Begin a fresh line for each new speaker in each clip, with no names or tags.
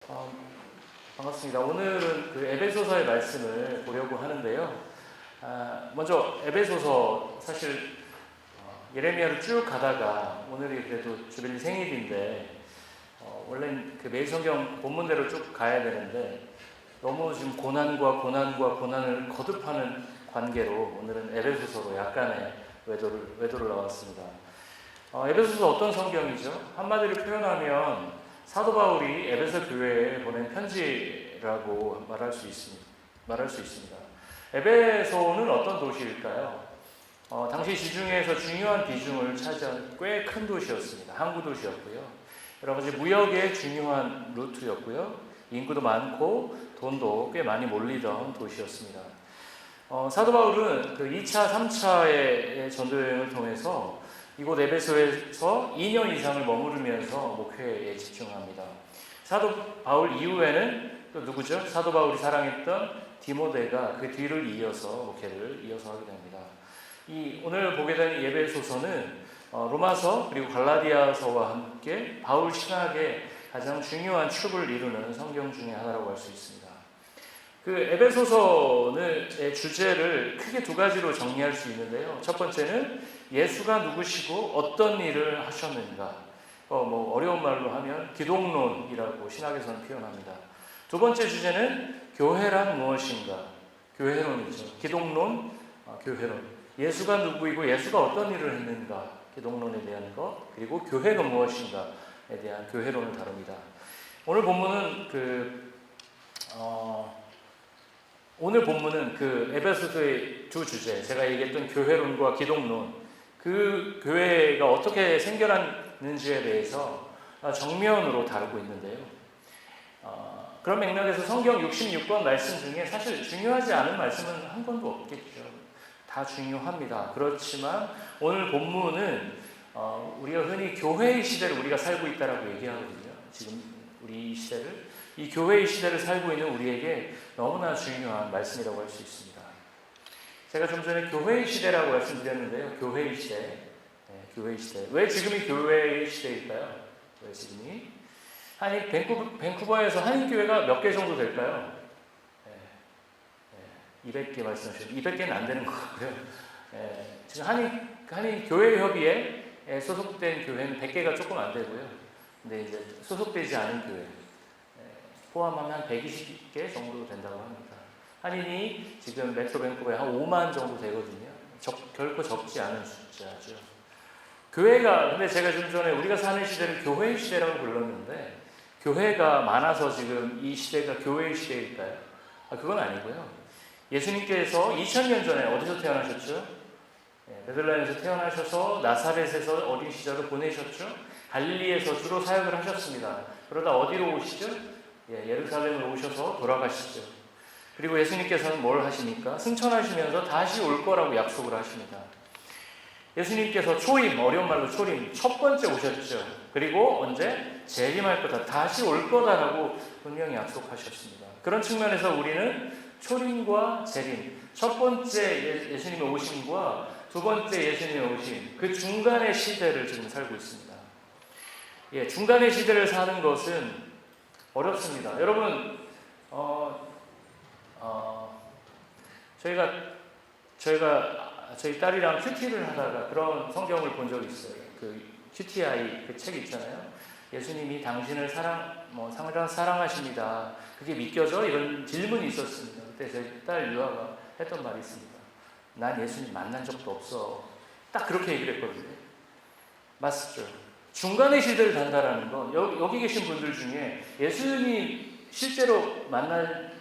어, 반갑습니다. 오늘은 그 에베소서의 말씀을 보려고 하는데요. 먼저 에베소서 사실 예레미야를 쭉 가다가 오늘이 그래도 주빌리 생일인데 원래는 그 매일 성경 본문대로 쭉 가야 되는데 너무 지금 고난을 거듭하는 관계로 오늘은 에베소서로 약간의 외도를 나왔습니다. 에베소서 어떤 성경이죠? 한마디로 표현하면 사도 바울이 에베소 교회에 보낸 편지라고 말할 수 있습니다. 에베소는 어떤 도시일까요? 당시 지중해에서 중요한 비중을 차지한 꽤 큰 도시였습니다. 항구 도시였고요. 여러 가지 무역의 중요한 루트였고요. 인구도 많고 돈도 꽤 많이 몰리던 도시였습니다. 사도 바울은 그 2차, 3차의 전도여행을 통해서 이곳 에베소에서 2년 이상을 머무르면서 목회에 집중합니다. 사도 바울 이후에는 또 누구죠? 사도 바울이 사랑했던 디모데가 그 뒤를 이어서 목회를 이어서 하게 됩니다. 오늘 보게 된 에베소서는 로마서 그리고 갈라디아서와 함께 바울 신학의 가장 중요한 축을 이루는 성경 중에 하나라고 할 수 있습니다. 그 에베소서의 주제를 크게 두 가지로 정리할 수 있는데요. 첫 번째는 예수가 누구시고 어떤 일을 하셨는가. 어려운 말로 하면 기독론이라고 신학에서는 표현합니다. 두 번째 주제는 교회란 무엇인가. 교회론이죠. 기독론, 교회론. 예수가 누구이고 예수가 어떤 일을 했는가. 기독론에 대한 것. 그리고 교회가 무엇인가에 대한 교회론을 다룹니다. 오늘 본문은 그 에베소서의 두 주제, 제가 얘기했던 교회론과 기독론, 그 교회가 어떻게 생겨났는지에 대해서 정면으로 다루고 있는데요. 그런 맥락에서 성경 66권 말씀 중에 사실 중요하지 않은 말씀은 한 권도 없겠죠. 다 중요합니다. 그렇지만 오늘 본문은 우리가 흔히 교회의 시대를 우리가 살고 있다라고 얘기하거든요. 지금 우리 시대를. 이 교회의 시대를 살고 있는 우리에게 너무나 중요한 말씀이라고 할 수 있습니다. 제가 좀 전에 교회의 시대라고 말씀드렸는데요. 교회의 시대. 네, 교회의 시대. 왜 지금이 교회의 시대일까요? 왜 지금이? 밴쿠버에서 한인교회가 몇 개 정도 될까요? 200개 말씀하셨죠. 200개는 안 되는 것 같고요. 지금 한인교회협의회에 소속된 교회는 100개가 조금 안 되고요. 근데 이제 소속되지 않은 교회. 포함하면 한 120개 정도 된다고 합니다. 한인이 지금 메트로 밴쿠버에 한 5만 정도 되거든요. 결코 적지 않은 숫자죠. 근데 제가 좀 전에 우리가 사는 시대를 교회의 시대라고 불렀는데, 교회가 많아서 지금 이 시대가 교회의 시대일까요? 그건 아니고요. 예수님께서 2000년 전에 어디서 태어나셨죠? 베들레헴에서 태어나셔서 나사렛에서 어린 시절을 보내셨죠? 갈릴리에서 주로 사역을 하셨습니다. 그러다 어디로 오시죠? 예루살렘으로 오셔서 돌아가시죠. 그리고 예수님께서는 뭘 하십니까? 승천하시면서 다시 올 거라고 약속을 하십니다. 예수님께서 어려운 말로 초림, 첫 번째 오셨죠. 그리고 언제? 재림할 거다. 다시 올 거다라고 분명히 약속하셨습니다. 그런 측면에서 우리는 초림과 재림, 첫 번째 예수님의 오심과 두 번째 예수님의 오심, 그 중간의 시대를 지금 살고 있습니다. 중간의 시대를 사는 것은 어렵습니다. 여러분, 저희 딸이랑 큐티를 하다가 그런 성경을 본 적이 있어요. 그 QTI 그 책 있잖아요. 예수님이 당신을 사랑하십니다. 그게 믿겨져? 이런 질문이 있었습니다. 그때 제 딸 유아가 했던 말이 있습니다. 난 예수님 만난 적도 없어. 딱 그렇게 얘기를 했거든요. 맞죠? 중간의 시대를 산다라는 건 여기 계신 분들 중에 예수님 실제로 만날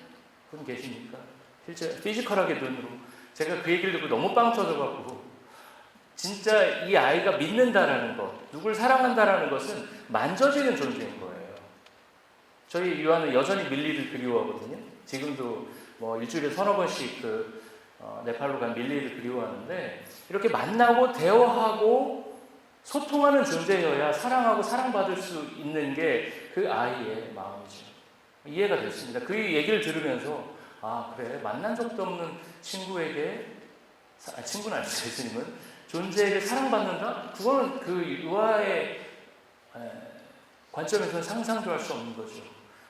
분 계십니까? 실제 피지컬하게 눈으로. 제가 그 얘기를 듣고 너무 빵 터져가지고 진짜 이 아이가 믿는다라는 것, 누굴 사랑한다라는 것은 만져지는 존재인 거예요. 저희 유아는 여전히 밀리를 그리워하거든요. 지금도 일주일에 서너 번씩 네팔로 간 밀리를 그리워하는데, 이렇게 만나고 대화하고 소통하는 존재여야 사랑하고 사랑받을 수 있는 게 그 아이의 마음이죠. 이해가 됐습니다. 그 얘기를 들으면서 그래, 만난 적도 없는 친구는 아니죠. 예수님은 존재에게 사랑받는다? 그거는 그 유아의 관점에서는 상상도 할 수 없는 거죠.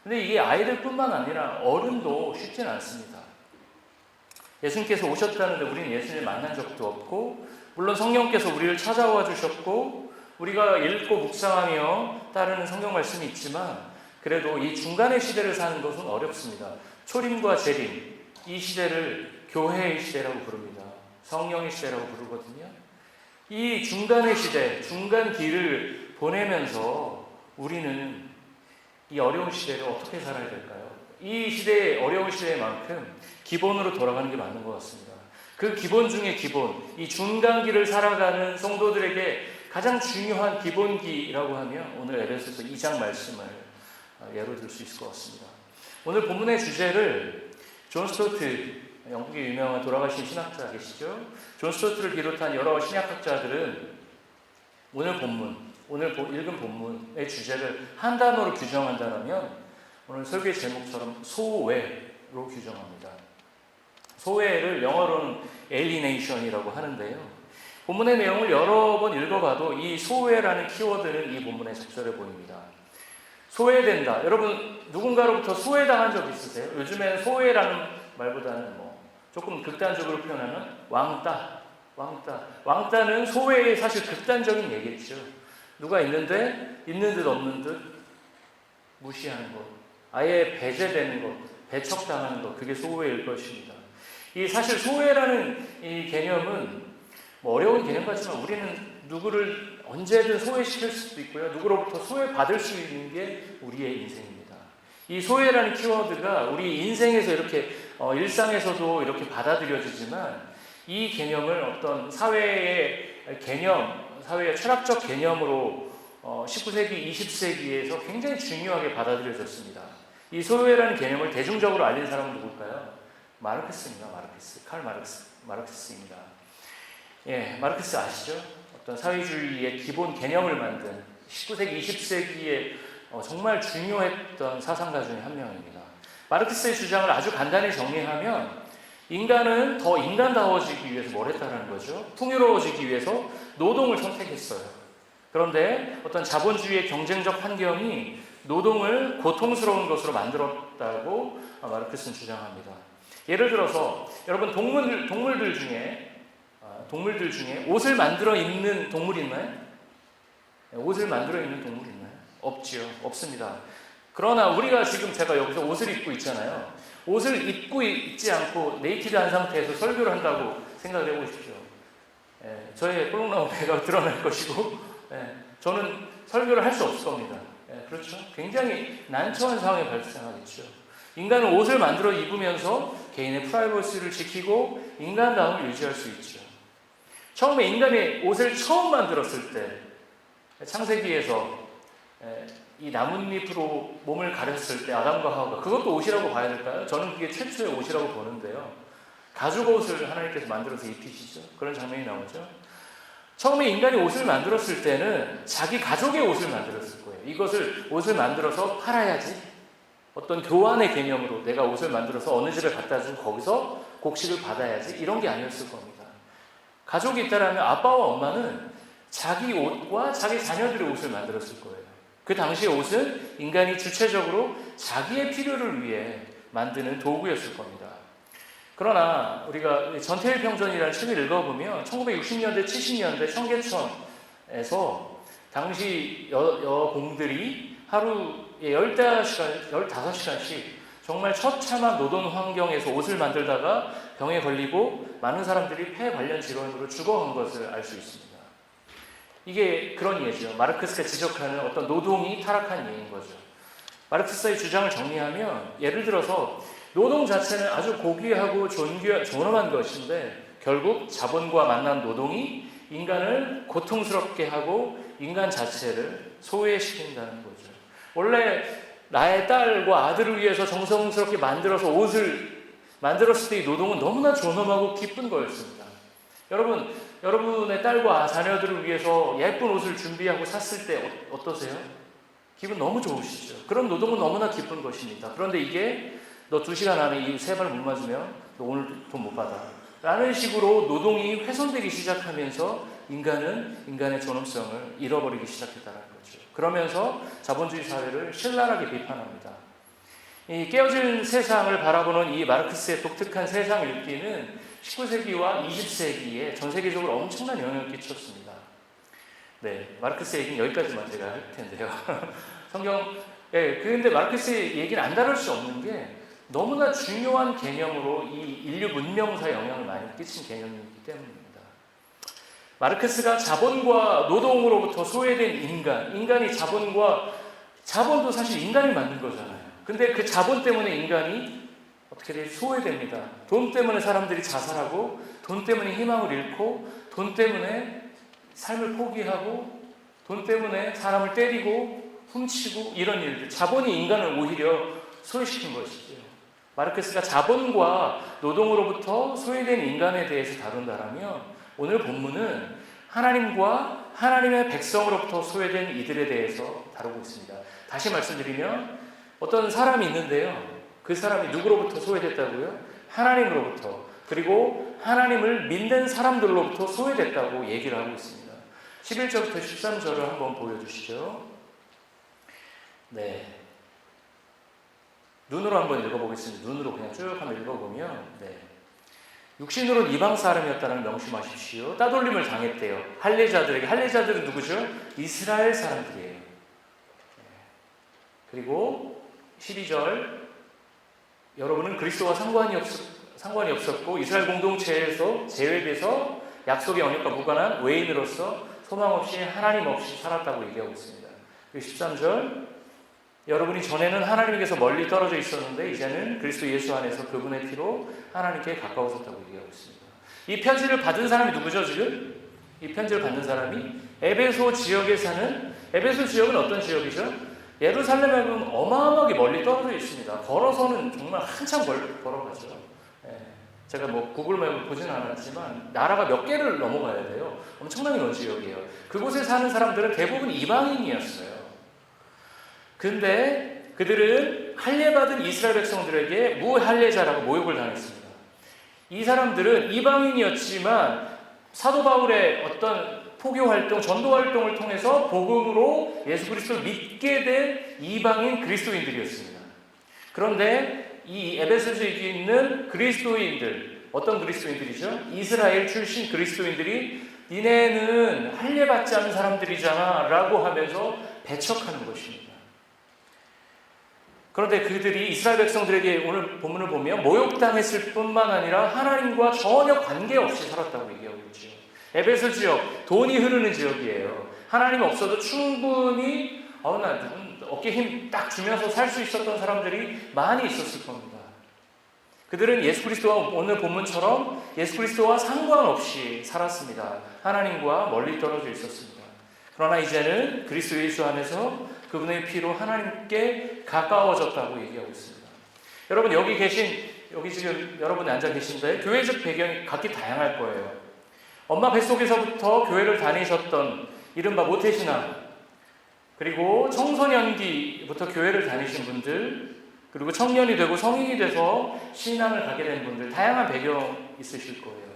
근데 이게 아이들뿐만 아니라 어른도 쉽지는 않습니다. 예수님께서 오셨다는데 우리는 예수님을 만난 적도 없고, 물론 성령께서 우리를 찾아와 주셨고 우리가 읽고 묵상하며 따르는 성경 말씀이 있지만, 그래도 이 중간의 시대를 사는 것은 어렵습니다. 초림과 재림, 이 시대를 교회의 시대라고 부릅니다. 성령의 시대라고 부르거든요. 이 중간의 시대, 중간 길을 보내면서 우리는 이 어려운 시대를 어떻게 살아야 될까요? 이 시대의 어려운 시대만큼 기본으로 돌아가는 게 맞는 것 같습니다. 그 기본 중에 기본, 이 중간길을 살아가는 성도들에게 가장 중요한 기본기라고 하면 오늘 에베소서 2장 말씀을 예로 들 수 있을 것 같습니다. 오늘 본문의 주제를 존 스토트, 영국의 유명한 돌아가신 신학자 계시죠? 존 스토트를 비롯한 여러 신약학자들은 오늘 읽은 본문의 주제를 한 단어로 규정한다면 오늘 설교의 제목처럼 소외로 규정합니다. 소외를 영어로는 alienation이라고 하는데요. 본문의 내용을 여러 번 읽어봐도 이 소외라는 키워드는 이 본문에 적절해 보입니다. 소외된다. 여러분 누군가로부터 소외당한 적 있으세요? 요즘에는 소외라는 말보다는 조금 극단적으로 표현하면 왕따는 소외의 사실 극단적인 얘기죠. 누가 있는데 있는 듯 없는 듯 무시하는 것, 아예 배제되는 것, 배척당하는 것, 그게 소외일 것입니다. 이 사실 소외라는 이 개념은 어려운 개념 같지만 우리는 누구를 언제든 소외시킬 수도 있고요. 누구로부터 소외받을 수 있는 게 우리의 인생입니다. 이 소외라는 키워드가 우리 인생에서 이렇게 일상에서도 이렇게 받아들여지지만 이 개념을 어떤 사회의 개념, 사회의 철학적 개념으로 19세기, 20세기에서 굉장히 중요하게 받아들여졌습니다. 이 소외라는 개념을 대중적으로 알린 사람은 누굴까요? 마르크스입니다. 칼 마르크스입니다. 예, 마르크스 아시죠? 어떤 사회주의의 기본 개념을 만든 19세기, 20세기에 정말 중요했던 사상가 중에 한 명입니다. 마르크스의 주장을 아주 간단히 정리하면 인간은 더 인간다워지기 위해서 뭘 했다는 거죠? 풍요로워지기 위해서 노동을 선택했어요. 그런데 어떤 자본주의의 경쟁적 환경이 노동을 고통스러운 것으로 만들었다고 마르크스는 주장합니다. 예를 들어서 여러분 동물들 중에 옷을 만들어 입는 동물이 있나요? 옷을 만들어 입는 동물이 있나요? 없지요. 없습니다. 그러나 우리가 지금 제가 여기서 옷을 입고 있잖아요. 옷을 입고 있지 않고 네이키드한 상태에서 설교를 한다고 생각을 해보십시오. 저의 볼록나무 배가 드러날 것이고 저는 설교를 할 수 없을 겁니다. 그렇죠? 굉장히 난처한 상황이 발생하겠죠. 인간은 옷을 만들어 입으면서 개인의 프라이버시를 지키고 인간다움을 유지할 수 있죠. 처음에 인간이 옷을 처음 만들었을 때 창세기에서 이 나뭇잎으로 몸을 가렸을 때 아담과 하와가, 그것도 옷이라고 봐야 될까요? 저는 그게 최초의 옷이라고 보는데요. 가죽 옷을 하나님께서 만들어서 입히시죠. 그런 장면이 나오죠. 처음에 인간이 옷을 만들었을 때는 자기 가족의 옷을 만들었을 거예요. 옷을 만들어서 팔아야지, 어떤 교환의 개념으로 내가 옷을 만들어서 어느 집에 갖다 주고 거기서 곡식을 받아야지, 이런 게 아니었을 겁니다. 가족이 있다라면 아빠와 엄마는 자기 옷과 자기 자녀들의 옷을 만들었을 거예요. 그 당시의 옷은 인간이 주체적으로 자기의 필요를 위해 만드는 도구였을 겁니다. 그러나 우리가 전태일 평전이라는 책을 읽어보면 1960년대, 70년대 청계천에서 당시 여공들이 하루에 15시간씩 정말 처참한 노동 환경에서 옷을 만들다가 병에 걸리고 많은 사람들이 폐 관련 질환으로 죽어간 것을 알 수 있습니다. 이게 그런 예죠. 마르크스가 지적하는 어떤 노동이 타락한 예인 거죠. 마르크스의 주장을 정리하면 예를 들어서 노동 자체는 아주 고귀하고 존엄한 것인데 결국 자본과 만난 노동이 인간을 고통스럽게 하고 인간 자체를 소외시킨다는 거죠. 원래 나의 딸과 아들을 위해서 정성스럽게 만들어서 옷을 만들었을 때 이 노동은 너무나 존엄하고 기쁜 거였습니다. 여러분의 딸과 자녀들을 위해서 예쁜 옷을 준비하고 샀을 때 어떠세요? 기분 너무 좋으시죠? 그런 노동은 너무나 기쁜 것입니다. 그런데 이게 너 2시간 안에 이 3발 못 맞으면 너 오늘 돈 못 받아 라는 식으로 노동이 훼손되기 시작하면서 인간은 인간의 존엄성을 잃어버리기 시작했다는 거죠. 그러면서 자본주의 사회를 신랄하게 비판합니다. 이 깨어진 세상을 바라보는 이 마르크스의 독특한 세상 읽기는 19세기와 20세기에 전 세계적으로 엄청난 영향을 끼쳤습니다. 네, 마르크스 얘기는 여기까지만 제가 할 텐데요. 근데 마르크스 얘기는 안 다룰 수 없는 게 너무나 중요한 개념으로 이 인류 문명사에 영향을 많이 끼친 개념이기 때문입니다. 마르크스가 자본과 노동으로부터 소외된 인간이 자본도 사실 인간이 만든 거잖아요. 근데 그 자본 때문에 인간이 어떻게 돼요? 소외됩니다. 돈 때문에 사람들이 자살하고, 돈 때문에 희망을 잃고, 돈 때문에 삶을 포기하고, 돈 때문에 사람을 때리고 훔치고 이런 일들. 자본이 인간을 오히려 소외시킨 것이죠. 마르크스가 자본과 노동으로부터 소외된 인간에 대해서 다룬다라면 오늘 본문은 하나님과 하나님의 백성으로부터 소외된 이들에 대해서 다루고 있습니다. 다시 말씀드리면 어떤 사람이 있는데요. 그 사람이 누구로부터 소외됐다고요? 하나님으로부터. 그리고 하나님을 믿는 사람들로부터 소외됐다고 얘기를 하고 있습니다. 11절부터 13절을 한번 보여주시죠. 네. 눈으로 한번 읽어보겠습니다. 눈으로 그냥 쭉 한번 읽어보면, 네. 육신으로는 이방 사람이었다는 명심하십시오. 따돌림을 당했대요. 할례자들은 누구죠? 이스라엘 사람들이에요. 그리고 12절, 여러분은 그리스도와 상관이 없었고 이스라엘 공동체에서 제외돼서 약속의 언약과 무관한 외인으로서 소망 없이 하나님 없이 살았다고 얘기하고 있습니다. 그리고 13절, 여러분이 전에는 하나님께서 멀리 떨어져 있었는데 이제는 그리스도 예수 안에서 그분의 피로 하나님께 가까워졌다고 얘기하고 있습니다. 이 편지를 받은 사람이 누구죠 지금? 이 편지를 받는 사람이 에베소 지역에 사는, 에베소 지역은 어떤 지역이죠? 예루살렘에는 어마어마하게 멀리 떨어져 있습니다. 걸어서는 정말 한참 걸어가죠. 제가 구글맵을 보지는 않았지만 나라가 몇 개를 넘어가야 돼요. 엄청나게 먼 지역이에요. 그곳에 사는 사람들은 대부분 이방인이었어요. 근데 그들은 할례받은 이스라엘 백성들에게 무할례자라고 모욕을 당했습니다. 이 사람들은 이방인이었지만 사도 바울의 어떤 포교 활동, 전도 활동을 통해서 복음으로 예수 그리스도를 믿게 된 이방인 그리스도인들이었습니다. 그런데 이 에베소서에 있는 그리스도인들, 어떤 그리스도인들이죠? 이스라엘 출신 그리스도인들이 니네는 할례받지 않은 사람들이잖아 라고 하면서 배척하는 것입니다. 그런데 그들이 이스라엘 백성들에게 오늘 본문을 보면 모욕당했을 뿐만 아니라 하나님과 전혀 관계없이 살았다고 얘기하고 있죠. 에베소 지역, 돈이 흐르는 지역이에요. 하나님 없어도 충분히 어깨 힘 딱 주면서 살 수 있었던 사람들이 많이 있었을 겁니다. 그들은 예수 그리스도와 오늘 본문처럼 예수 그리스도와 상관없이 살았습니다. 하나님과 멀리 떨어져 있었습니다. 그러나 이제는 그리스도 예수 안에서 그분의 피로 하나님께 가까워졌다고 얘기하고 있습니다. 여러분 여기 지금 여러분이 앉아 계신데 교회적 배경이 각기 다양할 거예요. 엄마 뱃속에서부터 교회를 다니셨던 이른바 모태신앙, 그리고 청소년기부터 교회를 다니신 분들, 그리고 청년이 되고 성인이 돼서 신앙을 가게 된 분들, 다양한 배경이 있으실 거예요.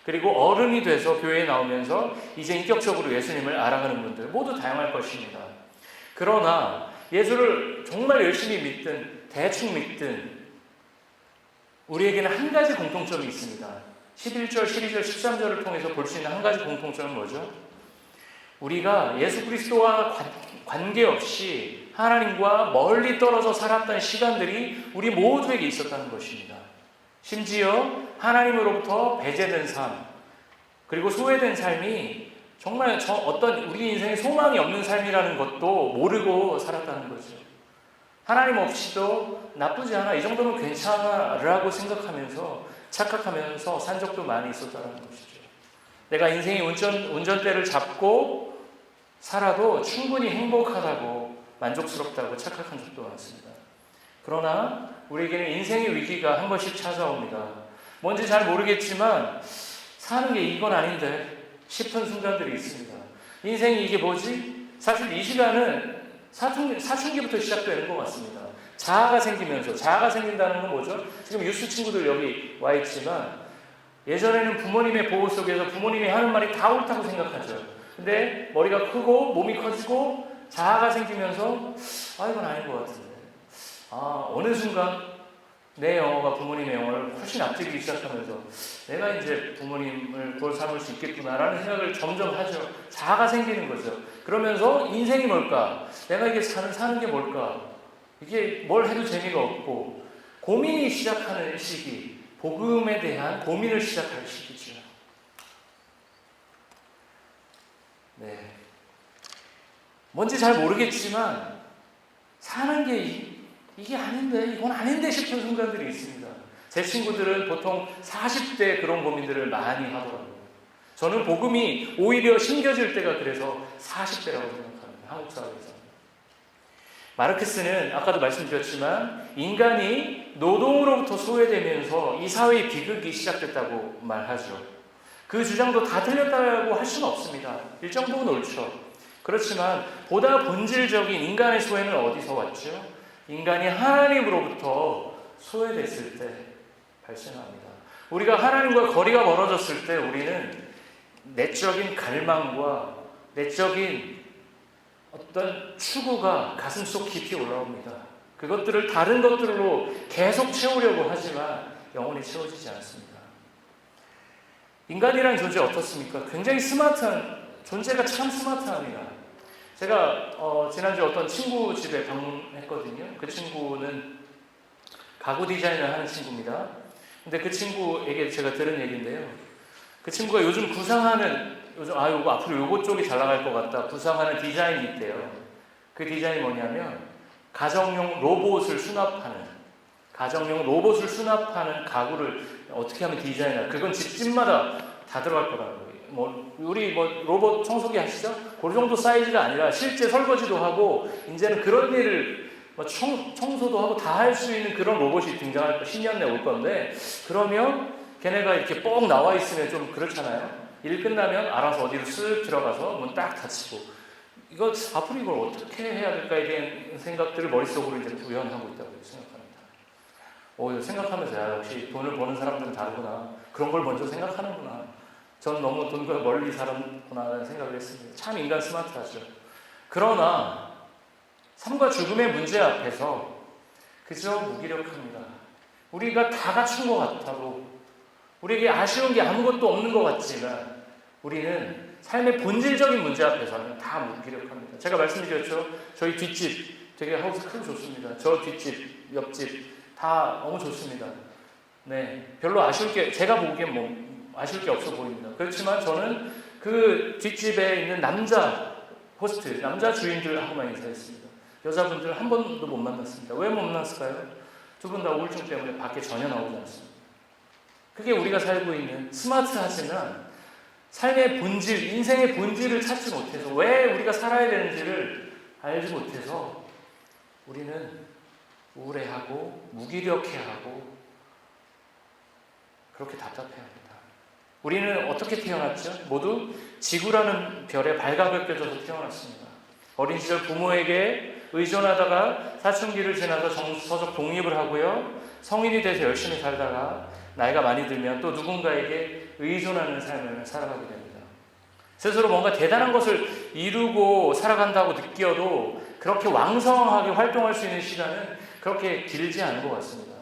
그리고 어른이 돼서 교회에 나오면서 이제 인격적으로 예수님을 알아가는 분들 모두 다양할 것입니다. 그러나 예수를 정말 열심히 믿든 대충 믿든 우리에게는 한 가지 공통점이 있습니다. 11절, 12절, 13절을 통해서 볼 수 있는 한 가지 공통점은 뭐죠? 우리가 예수 그리스도와 관계없이 하나님과 멀리 떨어져 살았던 시간들이 우리 모두에게 있었다는 것입니다. 심지어 하나님으로부터 배제된 삶, 그리고 소외된 삶이 정말 어떤 우리 인생에 소망이 없는 삶이라는 것도 모르고 살았다는 거죠. 하나님 없이도 나쁘지 않아, 이 정도면 괜찮아 라고 생각하면서 착각하면서 산 적도 많이 있었다는 것이죠. 내가 인생의 운전대를 잡고 살아도 충분히 행복하다고 만족스럽다고 착각한 적도 많습니다. 그러나 우리에게는 인생의 위기가 한 번씩 찾아옵니다. 뭔지 잘 모르겠지만 사는 게 이건 아닌데 싶은 순간들이 있습니다. 인생이 이게 뭐지? 사실 이 시간은 사춘기부터 시작되는 것 같습니다. 자아가 생긴다는 건 뭐죠? 지금 유스 친구들 여기 와 있지만 예전에는 부모님의 보호 속에서 부모님이 하는 말이 다 옳다고 생각하죠. 근데 머리가 크고 몸이 커지고 자아가 생기면서 이건 아닌 것 같은데, 어느 순간 내 영어가 부모님의 영어를 훨씬 앞지기 시작하면서 내가 이제 부모님을 구월 삼을 수 있겠구나라는 생각을 점점 하죠. 자아가 생기는 거죠. 그러면서 인생이 뭘까? 내가 이게 사는 게 뭘까? 이게 뭘 해도 재미가 없고 고민이 시작하는 시기, 복음에 대한 고민을 시작할 시기죠. 네. 뭔지 잘 모르겠지만 사는 게 이게 아닌데, 이건 아닌데 싶은 순간들이 있습니다. 제 친구들은 보통 40대 그런 고민들을 많이 하더라고요. 저는 복음이 오히려 심겨질 때가 그래서 40대라고 생각합니다. 한국 사회에서. 마르크스는 아까도 말씀드렸지만 인간이 노동으로부터 소외되면서 이 사회의 비극이 시작됐다고 말하죠. 그 주장도 다 틀렸다고 할 수는 없습니다. 일정 부분 옳죠. 그렇지만 보다 본질적인 인간의 소외는 어디서 왔죠? 인간이 하나님으로부터 소외됐을 때 발생합니다. 우리가 하나님과 거리가 멀어졌을 때 우리는 내적인 갈망과 내적인 어떤 추구가 가슴속 깊이 올라옵니다. 그것들을 다른 것들로 계속 채우려고 하지만 영원히 채워지지 않습니다. 인간이라는 존재 어떻습니까? 굉장히 스마트한 존재가 참 스마트합니다. 제가 지난주 어떤 친구 집에 방문했거든요. 그 친구는 가구 디자인을 하는 친구입니다. 근데 그 친구에게 제가 들은 얘기인데요. 그 친구가 요즘 구상하는 요거 앞으로 요거 쪽이 잘 나갈 것 같다 구상하는 디자인이 있대요. 그 디자인이 뭐냐면 가정용 로봇을 수납하는 가구를 어떻게 하면 디자인할, 그건 집집마다 다 들어갈 거라는 거예요. 우리 로봇 청소기 하시죠? 그 정도 사이즈가 아니라 실제 설거지도 하고 이제는 그런 일을 청소도 하고 다 할 수 있는 그런 로봇이 등장할 거, 10년 내에 올 건데, 그러면 걔네가 이렇게 뻥 나와 있으면 좀 그렇잖아요. 일 끝나면 알아서 어디로 쓱 들어가서 문 딱 닫히고, 이거 앞으로 이걸 어떻게 해야 될까에 대한 생각들을 머릿속으로 이제 구현하고 있다고 생각합니다. 생각하면서 역시 돈을 버는 사람들은 다르구나. 그런 걸 먼저 생각하는구나. 전 너무 돈과 멀리 살았구나라는 생각을 했습니다. 참 인간 스마트하죠. 그러나 삶과 죽음의 문제 앞에서 그저 무기력합니다. 우리가 다 갖춘 것 같아도, 우리에게 아쉬운 게 아무것도 없는 것 같지만 우리는 삶의 본질적인 문제 앞에서는 다 무기력합니다. 제가 말씀드렸죠. 저희 뒷집 되게 하우스 크고 좋습니다. 저 뒷집, 옆집 다 너무 좋습니다. 네, 별로 아쉬울 게, 제가 보기엔 아쉬울 게 없어 보입니다. 그렇지만 저는 그 뒷집에 있는 남자 호스트, 남자 주인들하고만 인사했습니다. 여자분들 한 번도 못 만났습니다. 왜 못 만났을까요? 두 분 다 우울증 때문에 밖에 전혀 나오지 않습니다. 그게 우리가 살고 있는 스마트하지만 삶의 본질, 인생의 본질을 찾지 못해서, 왜 우리가 살아야 되는지를 알지 못해서 우리는 우울해하고 무기력해하고 그렇게 답답해합니다. 우리는 어떻게 태어났죠? 모두 지구라는 별에 발각을 껴져서 태어났습니다. 어린 시절 부모에게 의존하다가 사춘기를 지나서 정서적 독립을 하고요. 성인이 돼서 열심히 살다가 나이가 많이 들면 또 누군가에게 의존하는 삶을 살아가게 됩니다. 스스로 뭔가 대단한 것을 이루고 살아간다고 느껴도 그렇게 왕성하게 활동할 수 있는 시간은 그렇게 길지 않은 것 같습니다.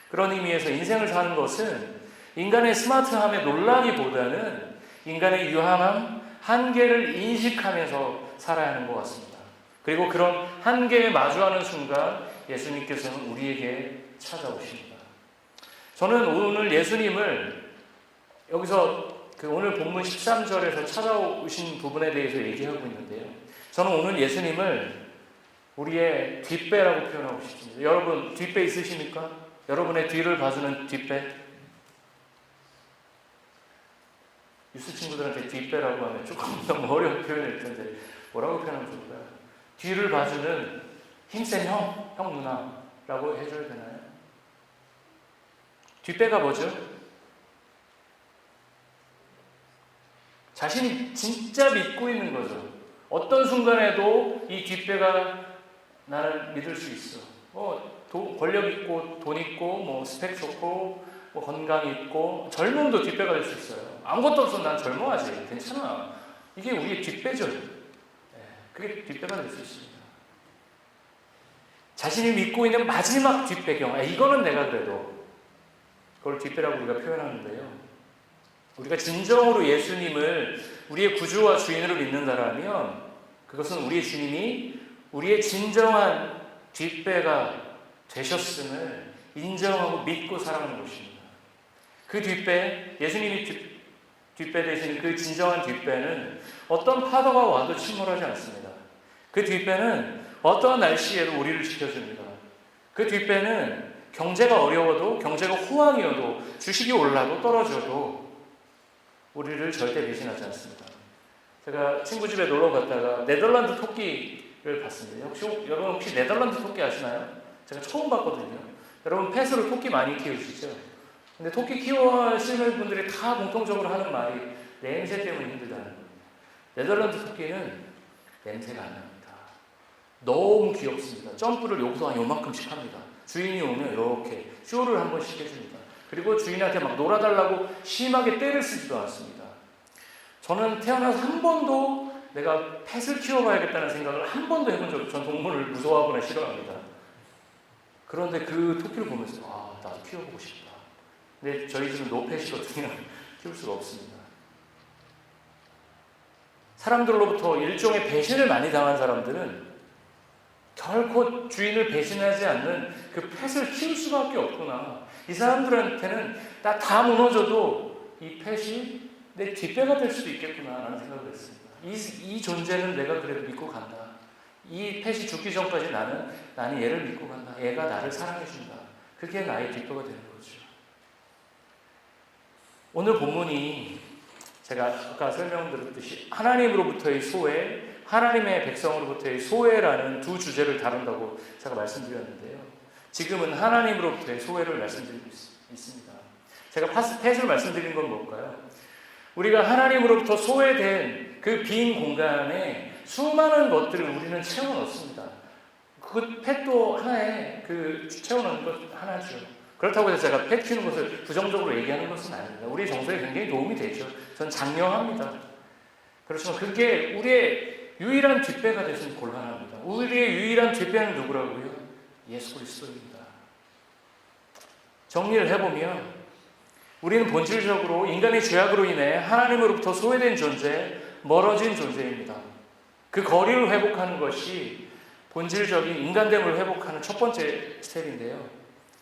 그런 의미에서 인생을 사는 것은 인간의 스마트함에 놀라기보다는 인간의 유한함, 한계를 인식하면서 살아야 하는 것 같습니다. 그리고 그런 한계에 마주하는 순간 예수님께서는 우리에게 찾아오십니다. 저는 오늘 예수님을 여기서 오늘 본문 13절에서 찾아오신 부분에 대해서 얘기하고 있는데요. 저는 오늘 예수님을 우리의 뒷배라고 표현하고 싶습니다. 여러분 뒷배 있으십니까? 여러분의 뒤를 봐주는 뒷배. 유스 친구들한테 뒷배라고 하면 조금 너무 어려운 표현일 텐데 뭐라고 표현하면 좋을까요? 뒤를 봐주는 힘센 형 누나라고 해줘야 되나요? 뒷배가 뭐죠? 자신이 진짜 믿고 있는 거죠. 어떤 순간에도 이 뒷배가 나를 믿을 수 있어. 권력 있고 돈 있고 스펙 좋고 건강 있고 젊음도 뒷배가 될 수 있어요. 아무것도 없어도 난 젊어하지, 괜찮아. 이게 우리의 뒷배죠. 그게 뒷배가 될 수 있습니다. 자신이 믿고 있는 마지막 뒷배경, 이거는 내가 그래도 그걸 뒷배라고 우리가 표현하는데요. 우리가 진정으로 예수님을 우리의 구주와 주인으로 믿는다라면 그것은 우리의 주님이 우리의 진정한 뒷배가 되셨음을 인정하고 믿고 살아가는 것입니다. 그 뒷배, 예수님이 뒷배 되시는 그 진정한 뒷배는 어떤 파도가 와도 침몰하지 않습니다. 그 뒷배는 어떠한 날씨에도 우리를 지켜줍니다. 그 뒷배는 경제가 어려워도, 경제가 호황이어도, 주식이 올라도 떨어져도 우리를 절대 배신하지 않습니다. 제가 친구 집에 놀러 갔다가 네덜란드 토끼를 봤습니다. 여러분 혹시 네덜란드 토끼 아시나요? 제가 처음 봤거든요. 여러분 펫으로 토끼 많이 키우시죠? 근데 토끼 키워하시는 분들이 다 공통적으로 하는 말이 냄새 때문에 힘들다는 거예요. 네덜란드 토끼는 냄새가 안 납니다. 너무 귀엽습니다. 점프를 여기서 한 요만큼씩 합니다. 주인이 오면 이렇게 쇼를 한 번씩 해줍니다. 그리고 주인한테 막 놀아달라고 심하게 때를 쓰지도 않습니다. 저는 태어나서 한 번도 내가 펫을 키워봐야겠다는 생각을 한 번도 해본 적 없어요. 전 동물을 무서워하거나 싫어합니다. 그런데 그 토끼를 보면서 나도 키워보고 싶다. 근데 저희 집은 노펫이거든요. 키울 수가 없습니다. 사람들로부터 일종의 배신을 많이 당한 사람들은 결코 주인을 배신하지 않는 그 펫을 키울 수밖에 없구나. 이 사람들한테는 다 무너져도 이 펫이 내 뒷배가 될 수도 있겠구나라는 생각을 했습니다. 이 존재는 내가 그래도 믿고 간다. 이 펫이 죽기 전까지 나는 얘를 믿고 간다. 얘가 나를 사랑해준다. 그게 나의 뒷배가 되는 거죠. 오늘 본문이 제가 아까 설명드렸듯이 하나님으로부터의 소외, 하나님의 백성으로부터의 소외라는 두 주제를 다룬다고 제가 말씀드렸는데요. 지금은 하나님으로부터의 소외를 말씀드리고 있습니다. 제가 펫을 말씀드린 건 뭘까요? 우리가 하나님으로부터 소외된 그 빈 공간에 수많은 것들을 우리는 채워넣습니다. 그 펫도 하나의 채워넣는 것 하나죠. 그렇다고 해서 제가 펫 키우는 것을 부정적으로 얘기하는 것은 아닙니다. 우리 정서에 굉장히 도움이 되죠. 전 장려합니다. 그렇지만 그게 우리의 유일한 뒷배가 되시면 곤란합니다. 우리의 유일한 뒷배는 누구라고요? 예수 그리스도입니다. 정리를 해보면 우리는 본질적으로 인간의 죄악으로 인해 하나님으로부터 소외된 존재, 멀어진 존재입니다. 그 거리를 회복하는 것이 본질적인 인간됨을 회복하는 첫 번째 스텝인데요.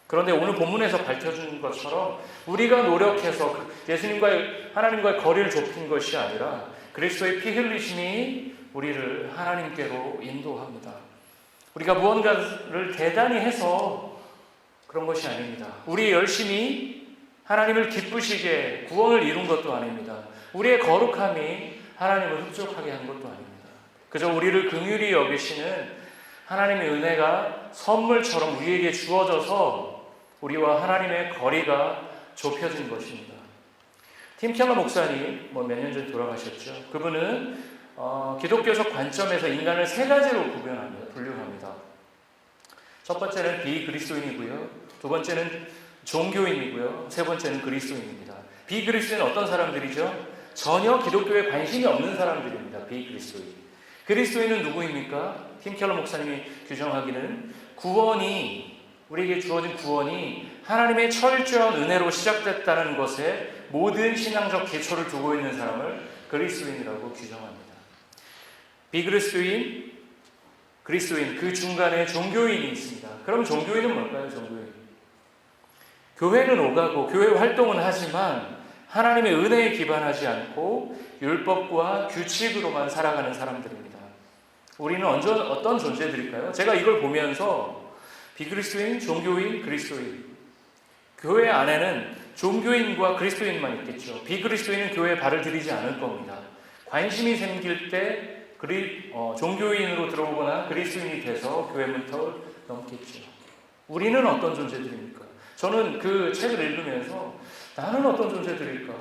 그런데 오늘 본문에서 밝혀준 것처럼 우리가 노력해서 예수님과의 하나님과의 거리를 좁힌 것이 아니라 그리스도의 피 흘리심이 우리를 하나님께로 인도합니다. 우리가 무언가를 대단히 해서 그런 것이 아닙니다. 우리 열심히 하나님을 기쁘시게 구원을 이룬 것도 아닙니다. 우리의 거룩함이 하나님을 흡족하게 한 것도 아닙니다. 그저 우리를 긍휼히 여기시는 하나님의 은혜가 선물처럼 우리에게 주어져서 우리와 하나님의 거리가 좁혀진 것입니다. 팀 켈러 목사님 몇 년 전에 돌아가셨죠. 그분은 기독교적 관점에서 인간을 세 가지로 분류합니다. 첫 번째는 비그리스도인이고요. 두 번째는 종교인이고요. 세 번째는 그리스도인입니다. 비그리스도인은 어떤 사람들이죠? 전혀 기독교에 관심이 없는 사람들입니다. 비그리스도인. 그리스도인은 누구입니까? 팀 켈러 목사님이 규정하기는 우리에게 주어진 구원이 하나님의 철저한 은혜로 시작됐다는 것에 모든 신앙적 기초를 두고 있는 사람을 그리스도인이라고 규정합니다. 비그리스도인, 그리스도인, 그 중간에 종교인이 있습니다. 그럼 종교인은 뭘까요? 종교인. 교회는 오가고 교회 활동은 하지만 하나님의 은혜에 기반하지 않고 율법과 규칙으로만 살아가는 사람들입니다. 우리는 어떤 존재들일까요? 제가 이걸 보면서 비그리스도인, 종교인, 그리스도인. 교회 안에는 종교인과 그리스도인만 있겠죠. 비그리스도인은 교회에 발을 들이지 않을 겁니다. 관심이 생길 때 종교인으로 들어오거나 그리스도인이 돼서 교회 문턱을 넘겠죠. 우리는 어떤 존재들입니까? 저는 그 책을 읽으면서 나는 어떤 존재들일까?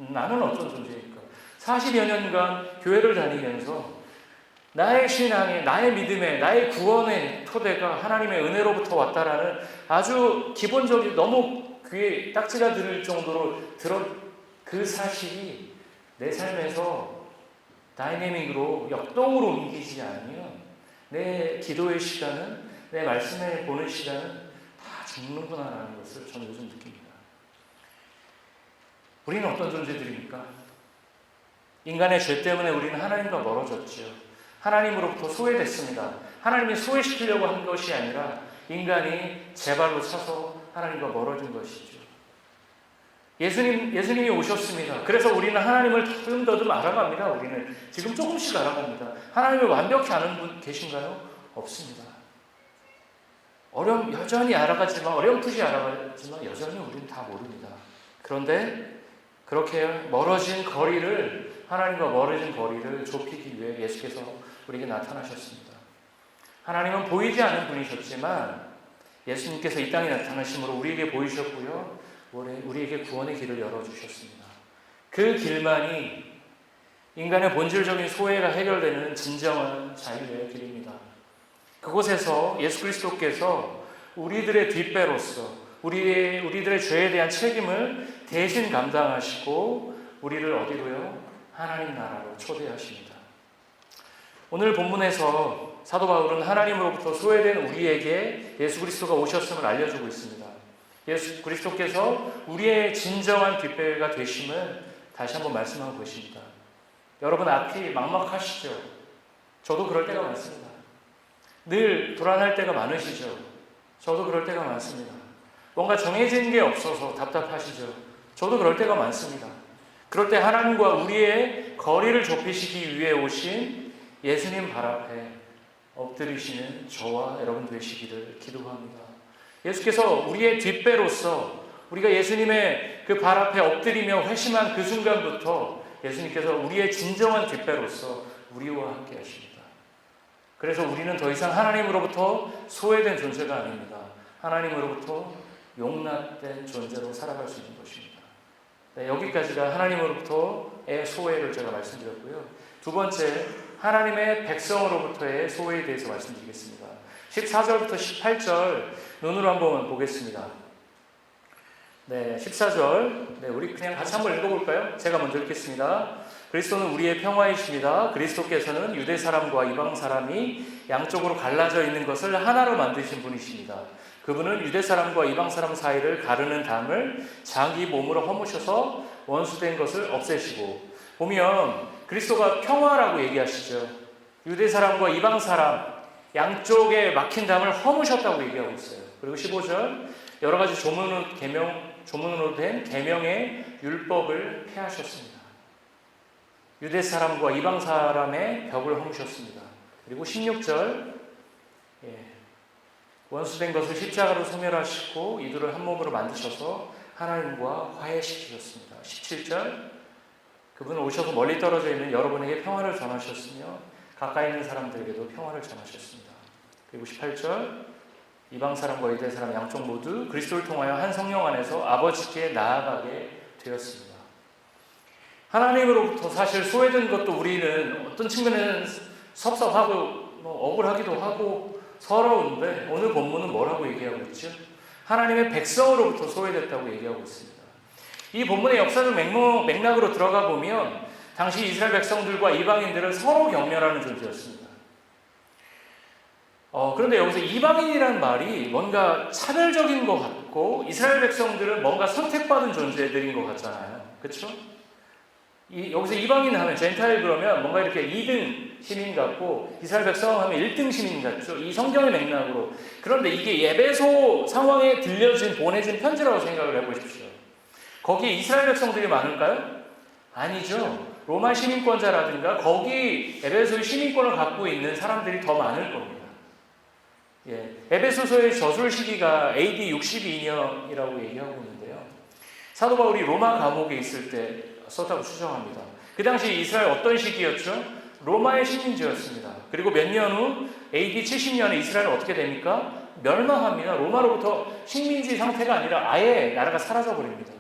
나는 어떤 존재일까? 40여 년간 교회를 다니면서 나의 신앙에, 나의 믿음에, 나의 구원의 토대가 하나님의 은혜로부터 왔다라는 아주 기본적인 너무 귀에 딱지가 들을 정도로 그 사실이 내 삶에서 다이내믹으로 역동으로 옮기지 않으면 내 기도의 시간은 내 말씀에 보는 시간은 다 죽는구나라는 것을 저는 요즘 느낍니다. 우리는 어떤 존재들입니까? 인간의 죄 때문에 우리는 하나님과 멀어졌지요. 하나님으로부터 소외됐습니다. 하나님이 소외시키려고 한 것이 아니라 인간이 제 발로 차서 하나님과 멀어진 것이죠. 예수님이 오셨습니다. 그래서 우리는 하나님을 더듬더듬 알아갑니다. 우리는 지금 조금씩 알아갑니다. 하나님을 완벽히 아는 분 계신가요? 없습니다. 여전히 알아가지만, 어렴풋이 알아가지만 여전히 우리는 다 모릅니다. 그런데 그렇게 하나님과 멀어진 거리를 좁히기 위해 예수께서 우리에게 나타나셨습니다. 하나님은 보이지 않는 분이셨지만 예수님께서 이 땅에 나타나심으로 우리에게 보이셨고요. 우리에게 구원의 길을 열어주셨습니다. 그 길만이 인간의 본질적인 소외가 해결되는 진정한 자유의 길입니다. 그곳에서 예수 그리스도께서 우리들의 뒷배로서 우리들의 죄에 대한 책임을 대신 감당하시고 우리를 어디로요? 하나님 나라로 초대하십니다. 오늘 본문에서 사도 바울은 하나님으로부터 소외된 우리에게 예수 그리스도가 오셨음을 알려주고 있습니다. 예수 그리스도께서 우리의 진정한 뒷배가 되심을 다시 한번 말씀하고 계십니다. 여러분 앞이 막막하시죠? 저도 그럴 때가 많습니다. 늘 불안할 때가 많으시죠? 저도 그럴 때가 많습니다. 뭔가 정해진 게 없어서 답답하시죠? 저도 그럴 때가 많습니다. 그럴 때 하나님과 우리의 거리를 좁히시기 위해 오신 예수님 발 앞에 엎드리시는 저와 여러분 되시기를 기도합니다. 예수께서 우리의 뒷배로서 우리가 예수님의 그 발 앞에 엎드리며 회심한 그 순간부터 예수님께서 우리의 진정한 뒷배로서 우리와 함께 하십니다. 그래서 우리는 더 이상 하나님으로부터 소외된 존재가 아닙니다. 하나님으로부터 용납된 존재로 살아갈 수 있는 것입니다. 네, 여기까지가 하나님으로부터의 소외를 제가 말씀드렸고요. 두 번째, 하나님의 백성으로부터의 소외에 대해서 말씀드리겠습니다. 14절부터 18절 눈으로 한번 보겠습니다. 네, 14절. 네, 우리 그냥 같이 한번 읽어볼까요? 제가 먼저 읽겠습니다. 그리스도는 우리의 평화이십니다. 그리스도께서는 유대 사람과 이방 사람이 양쪽으로 갈라져 있는 것을 하나로 만드신 분이십니다. 그분은 유대 사람과 이방 사람 사이를 가르는 담을 자기 몸으로 허무셔서 원수된 것을 없애시고, 보면 그리스도가 평화라고 얘기하시죠. 유대 사람과 이방 사람 양쪽에 막힌 담을 허무셨다고 얘기하고 있어요. 그리고 15절, 여러 가지 조문으로 된 계명의 율법을 폐하셨습니다. 유대 사람과 이방 사람의 벽을 허무셨습니다. 그리고 16절, 원수된 것을 십자가로 소멸하시고 이들을 한 몸으로 만드셔서 하나님과 화해시키셨습니다. 17절, 그분은 오셔서 멀리 떨어져 있는 여러분에게 평화를 전하셨으며 가까이 있는 사람들에게도 평화를 전하셨습니다. 그리고 18절, 이방 사람과 유대 사람 양쪽 모두 그리스도를 통하여 한 성령 안에서 아버지께 나아가게 되었습니다. 하나님으로부터 사실 소외된 것도 우리는 어떤 측면에는 섭섭하고 억울하기도 하고 서러운데, 오늘 본문은 뭐라고 얘기하고 있죠? 하나님의 백성으로부터 소외됐다고 얘기하고 있습니다. 이 본문의 역사적 맥락으로 들어가 보면 당시 이스라엘 백성들과 이방인들은 서로 경멸하는 존재였습니다. 그런데 여기서 이방인이라는 말이 뭔가 차별적인 것 같고 이스라엘 백성들은 뭔가 선택받은 존재들인 것 같잖아요. 그렇죠? 여기서 이방인 하면 젠타일 그러면 뭔가 이렇게 2등 시민 같고 이스라엘 백성 하면 1등 시민 같죠. 이 성경의 맥락으로. 그런데 이게 에베소 상황에 보내진 편지라고 생각을 해보십시오. 거기에 이스라엘 백성들이 많을까요? 아니죠. 로마 시민권자라든가 거기 에베소의 시민권을 갖고 있는 사람들이 더 많을 겁니다. 에베소서의 저술 시기가 AD 62년이라고 얘기하고 있는데요. 사도 바울이 로마 감옥에 있을 때 썼다고 추정합니다. 그 당시 이스라엘 어떤 시기였죠? 로마의 식민지였습니다. 그리고 몇 년 후 AD 70년에 이스라엘은 어떻게 됩니까? 멸망합니다. 로마로부터 식민지 상태가 아니라 아예 나라가 사라져버립니다.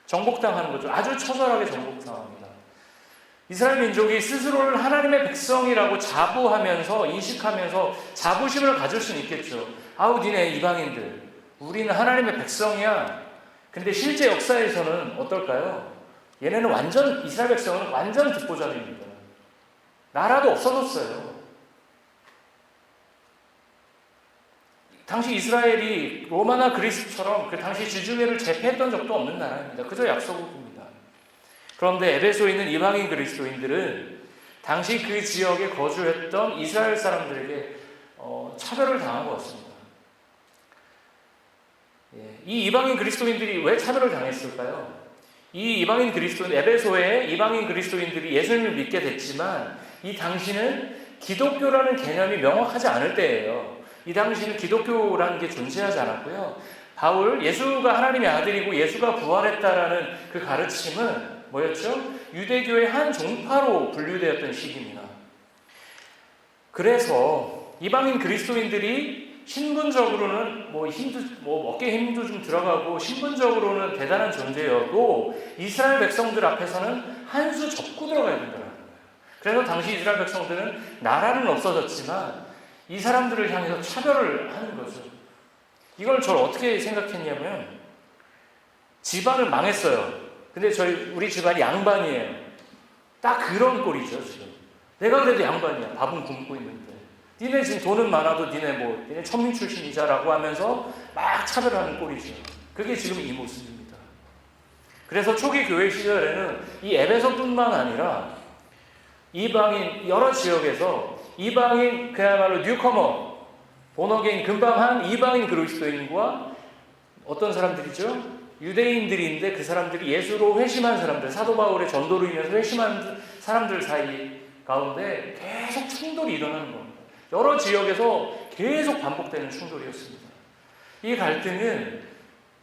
정복당하는 거죠. 아주 처절하게 정복당합니다. 이스라엘 민족이 스스로를 하나님의 백성이라고 자부하면서 인식하면서 자부심을 가질 수는 있겠죠. 아우 니네 이방인들, 우리는 하나님의 백성이야. 근데 실제 역사에서는 어떨까요? 얘네는 이스라엘 백성은 완전 듣보잡입니다. 나라도 없어졌어요. 당시 이스라엘이 로마나 그리스처럼 그 당시 지중해를 제패했던 적도 없는 나라입니다. 그저 약소국입니다. 그런데 에베소에 있는 이방인 그리스도인들은 당시 그 지역에 거주했던 이스라엘 사람들에게 차별을 당한 것 같습니다. 이 이방인 그리스도인들이 왜 차별을 당했을까요? 이 이방인 그리스도인, 에베소의 이방인 그리스도인들이 예수님을 믿게 됐지만 이 당시는 기독교라는 개념이 명확하지 않을 때예요. 이 당시는 기독교라는 게 존재하지 않았고요. 바울, 예수가 하나님의 아들이고 예수가 부활했다라는 그 가르침은 뭐였죠? 유대교의 한 종파로 분류되었던 시기입니다. 그래서 이방인 그리스도인들이 신분적으로는 어깨에 힘도 좀 들어가고 신분적으로는 대단한 존재여도 이스라엘 백성들 앞에서는 한 수 접고 들어가야 된다는 거예요. 그래서 당시 이스라엘 백성들은 나라는 없어졌지만 이 사람들을 향해서 차별을 하는 거죠. 이걸 저를 어떻게 생각했냐면 집안은 망했어요. 근데 우리 집안이 양반이에요. 딱 그런 꼴이죠, 지금. 내가 그래도 양반이야. 밥은 굶고 있는데. 니네 지금 돈은 많아도 니네 천민 출신이자라고 하면서 막 차별하는 꼴이죠. 그게 지금 이 모습입니다. 그래서 초기 교회 시절에는 이 에베소뿐만 아니라 이방인 여러 지역에서 이방인 그야말로 뉴커머 본어게인 금방한 이방인 그리스도인과 어떤 사람들이죠? 유대인들인데 그 사람들이 예수로 회심한 사람들, 사도 바울의 전도로 인해서 회심한 사람들 사이 가운데 계속 충돌이 일어나는 겁니다. 여러 지역에서 계속 반복되는 충돌이었습니다. 이 갈등은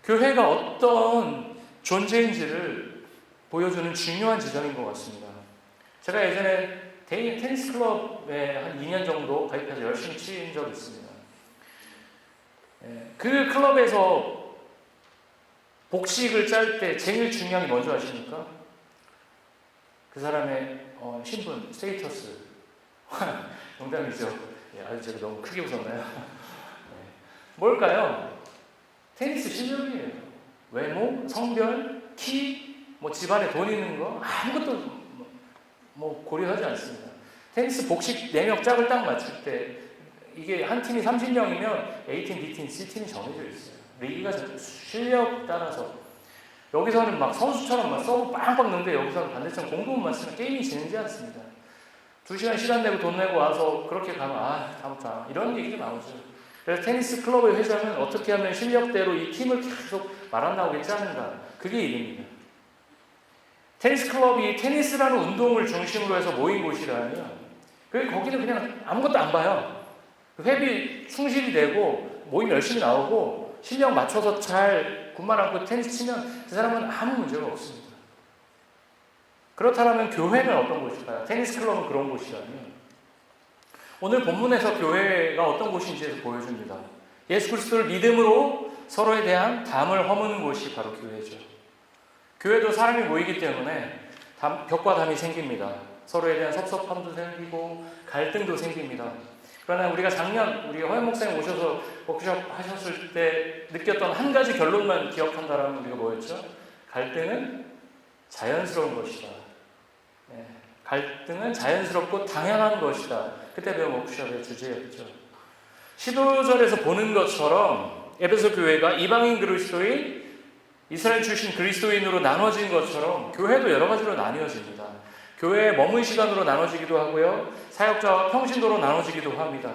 교회가 어떤 존재인지를 보여주는 중요한 지점인 것 같습니다. 제가 예전에 테니스 클럽에 한 2년 정도 가입해서 열심히 친 적이 있습니다. 그 클럽에서 복식을 짤 때 제일 중요한 게 뭔지 아십니까? 그 사람의 신분, 스테이터스. 농담이죠. 아주 제가 너무 크게 웃었나요? 뭘까요? 테니스 실력이에요. 외모, 성별, 키, 집안에 돈 있는 거 아무것도 고려하지 않습니다. 테니스 복식 4명 짝을 딱 맞출 때 이게 한 팀이 30명이면 A팀, B팀, C팀이 정해져 있어요. 리그가 실력 따라서 여기서는 막 선수처럼 막 서브 빵빵 넣는데 여기서는 반대처럼 공도만 맞추면 게임이 진행되지 않습니다. 2시간 시간 내고 돈 내고 와서 그렇게 가면 다음부터 이런 얘기가 나오죠. 그래서 테니스 클럽의 회장은 어떻게 하면 실력대로 이 팀을 계속 말 안 나오게 짜는가, 그게 일입니다. 테니스 클럽이 테니스라는 운동을 중심으로 해서 모인 곳이라면 거기는 그냥 아무것도 안 봐요. 회비 충실히 내고 모임 열심히 나오고 실력 맞춰서 잘 군말 안고 테니스 치면 그 사람은 아무 문제가 없습니다. 그렇다면 교회는 어떤 곳일까요? 테니스 클럽은 그런 곳이라면 오늘 본문에서 교회가 어떤 곳인지에서 보여줍니다. 예수 그리스도를 믿음으로 서로에 대한 담을 허무는 곳이 바로 교회죠. 교회도 사람이 모이기 때문에 벽과 담이 생깁니다. 서로에 대한 섭섭함도 생기고 갈등도 생깁니다. 그러나 우리가 작년 우리 허연 목사님 오셔서 워크숍 하셨을 때 느꼈던 한 가지 결론만 기억한다라면 우리가 뭐였죠? 갈등은 자연스러운 것이다. 갈등은 자연스럽고 당연한 것이다. 그때 배운 워크숍의 주제였죠. 15절에서 보는 것처럼 에베소 교회가 이방인 그리스도인, 이스라엘 출신 그리스도인으로 나눠진 것처럼 교회도 여러 가지로 나뉘어집니다. 교회의 머문 시간으로 나눠지기도 하고요. 사역자와 평신도로 나눠지기도 합니다.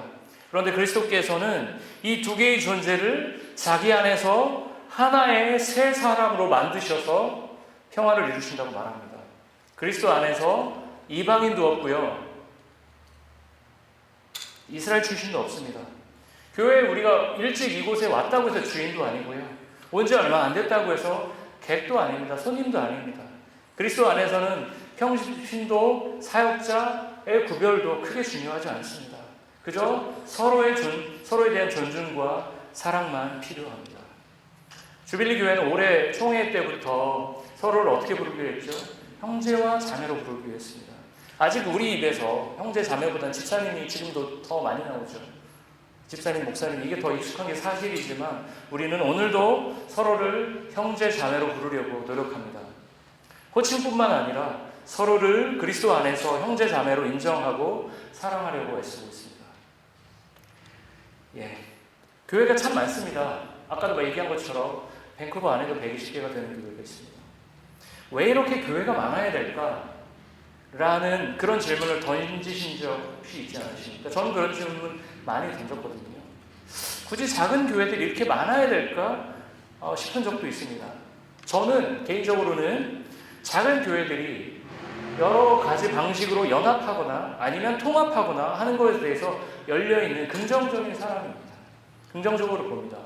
그런데 그리스도께서는 이 두 개의 존재를 자기 안에서 하나의 새 사람으로 만드셔서 평화를 이루신다고 말합니다. 그리스도 안에서 이방인도 없고요. 이스라엘 출신도 없습니다. 교회에 우리가 일찍 이곳에 왔다고 해서 주인도 아니고요. 온 지 얼마 안 됐다고 해서 객도 아닙니다. 손님도 아닙니다. 그리스도 안에서는 평신도, 사역자의 구별도 크게 중요하지 않습니다. 그저 서로에 대한 존중과 사랑만 필요합니다. 주빌리 교회는 올해 총회 때부터 서로를 어떻게 부르기로 했죠? 형제와 자매로 부르기로 했습니다. 아직 우리 입에서 형제 자매보다는 집사님이 지금도 더 많이 나오죠. 집사님, 목사님 이게 더 익숙한 게 사실이지만 우리는 오늘도 서로를 형제 자매로 부르려고 노력합니다. 호칭뿐만 아니라 서로를 그리스도 안에서 형제 자매로 인정하고 사랑하려고 애쓰고 있습니다. 교회가 참 많습니다. 아까도 얘기한 것처럼 밴쿠버 안에도 120개가 되는 교회가 있습니다. 왜 이렇게 교회가 많아야 될까? 라는 그런 질문을 던지신 적 혹시 있지 않으십니까? 저는 그런 질문 많이 던졌거든요. 굳이 작은 교회들이 이렇게 많아야 될까? 싶은 적도 있습니다. 저는 개인적으로는 작은 교회들이 여러 가지 방식으로 연합하거나 아니면 통합하거나 하는 것에 대해서 열려있는 긍정적인 사람입니다. 긍정적으로 봅니다.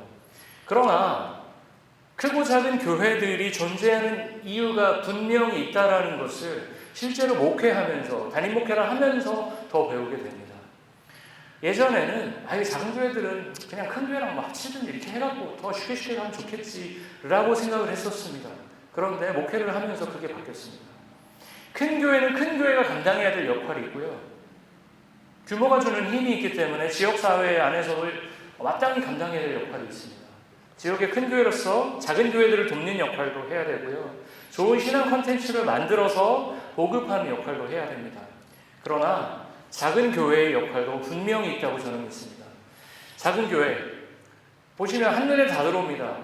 그러나 크고 작은 교회들이 존재하는 이유가 분명히 있다는 것을 실제로 목회하면서, 담임 목회를 하면서 더 배우게 됩니다. 예전에는 작은 교회들은 그냥 큰 교회랑 합치든 이렇게 해갖고 더 쉽게 하면 좋겠지라고 생각을 했었습니다. 그런데 목회를 하면서 그게 바뀌었습니다. 큰 교회는 큰 교회가 감당해야 될 역할이 있고요. 규모가 주는 힘이 있기 때문에 지역사회 안에서 마땅히 감당해야 될 역할이 있습니다. 지역의 큰 교회로서 작은 교회들을 돕는 역할도 해야 되고요. 좋은 신앙 콘텐츠를 만들어서 보급하는 역할도 해야 됩니다. 그러나 작은 교회의 역할도 분명히 있다고 저는 믿습니다. 작은 교회 보시면 한눈에 다 들어옵니다.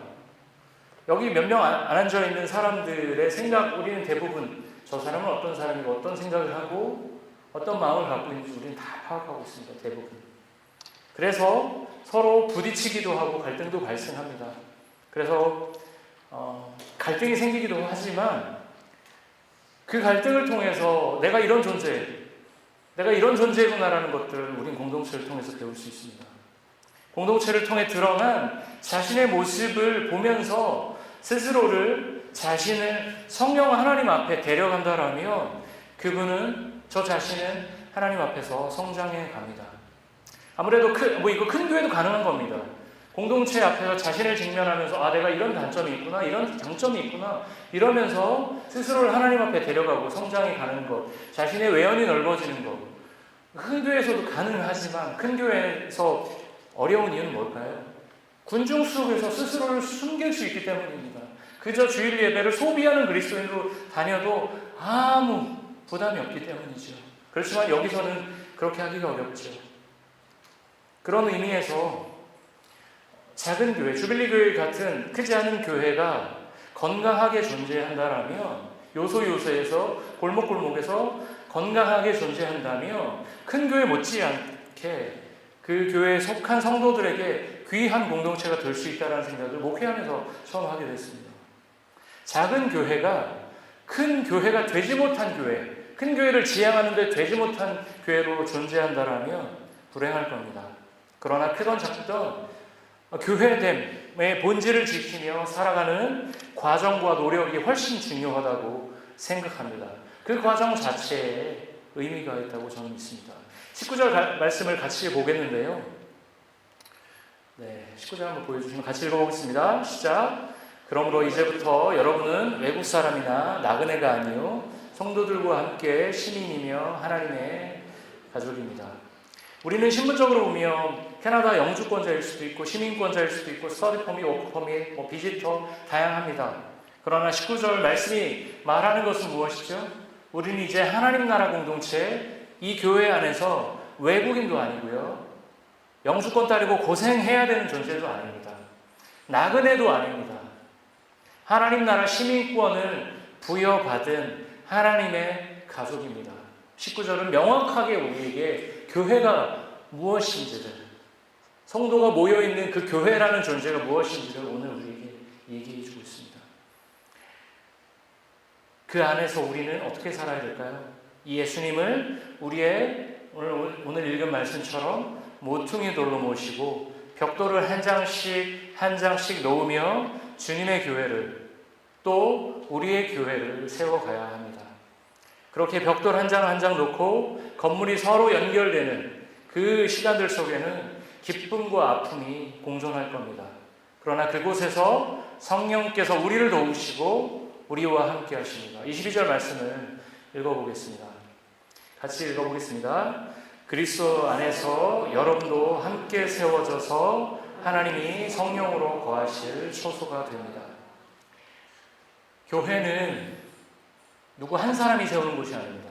여기 몇 명 안 앉아있는 사람들의 생각, 우리는 대부분 저 사람은 어떤 사람이고 어떤 생각을 하고 어떤 마음을 갖고 있는지 우리는 다 파악하고 있습니다. 대부분. 그래서 서로 부딪히기도 하고 갈등도 발생합니다. 그래서 갈등이 생기기도 하지만 그 갈등을 통해서 내가 이런 존재구나라는 것들을 우린 공동체를 통해서 배울 수 있습니다. 공동체를 통해 드러난 자신의 모습을 보면서 스스로를, 자신을 성령 하나님 앞에 데려간다라면 저 자신은 하나님 앞에서 성장해 갑니다. 아무래도 이거 큰 교회도 가능한 겁니다. 공동체 앞에서 자신을 직면하면서 내가 이런 단점이 있구나, 이런 장점이 있구나 이러면서 스스로를 하나님 앞에 데려가고 성장해 가는 것, 자신의 외연이 넓어지는 것. 큰 교회에서도 가능하지만 큰 교회에서 어려운 이유는 뭘까요? 군중 속에서 스스로를 숨길 수 있기 때문입니다. 그저 주일 예배를 소비하는 그리스도인으로 다녀도 아무 부담이 없기 때문이죠. 그렇지만 여기서는 그렇게 하기가 어렵죠. 그런 의미에서 작은 교회, 주빌리 교회 같은 크지 않은 교회가 건강하게 존재한다라면, 요소에서 골목골목에서 건강하게 존재한다면 큰 교회 못지않게 그 교회에 속한 성도들에게 귀한 공동체가 될 수 있다는 생각을 목회하면서 처음 하게 됐습니다. 작은 교회가 큰 교회가 되지 못한 교회, 큰 교회를 지향하는데 되지 못한 교회로 존재한다라면 불행할 겁니다. 그러나 크던 작던 교회됨의 본질을 지키며 살아가는 과정과 노력이 훨씬 중요하다고 생각합니다. 그 과정 자체에 의미가 있다고 저는 믿습니다. 19절 말씀을 같이 보겠는데요. 19절 한번 보여주시면 같이 읽어보겠습니다. 시작. 그러므로 이제부터 여러분은 외국 사람이나 나그네가 아니요 성도들과 함께 시민이며 하나님의 가족입니다. 우리는 신분적으로 보면 캐나다 영주권자일 수도 있고 시민권자일 수도 있고 스터디 퍼밋, 워크 퍼밋, 비지터 다양합니다. 그러나 19절 말씀이 말하는 것은 무엇이죠? 우리는 이제 하나님 나라 공동체, 이 교회 안에서 외국인도 아니고요, 영주권 따르고 고생해야 되는 존재도 아닙니다. 나그네도 아닙니다. 하나님 나라 시민권을 부여받은 하나님의 가족입니다. 19절은 명확하게 우리에게 교회가 무엇인지를, 성도가 모여있는 그 교회라는 존재가 무엇인지를 오늘 우리에게 얘기해 주고 있습니다. 그 안에서 우리는 어떻게 살아야 될까요? 이 예수님을 우리의 오늘 읽은 말씀처럼 모퉁이 돌로 모시고 벽돌을 한 장씩 놓으며 주님의 교회를, 또 우리의 교회를 세워가야 합니다. 그렇게 벽돌 한 장 한 장 놓고 건물이 서로 연결되는 그 시간들 속에는 기쁨과 아픔이 공존할 겁니다. 그러나 그곳에서 성령께서 우리를 도우시고 우리와 함께 하십니다. 22절 말씀을 읽어보겠습니다. 같이 읽어보겠습니다. 그리스도 안에서 여러분도 함께 세워져서 하나님이 성령으로 거하실 초소가 됩니다. 교회는 누구 한 사람이 세우는 곳이 아닙니다.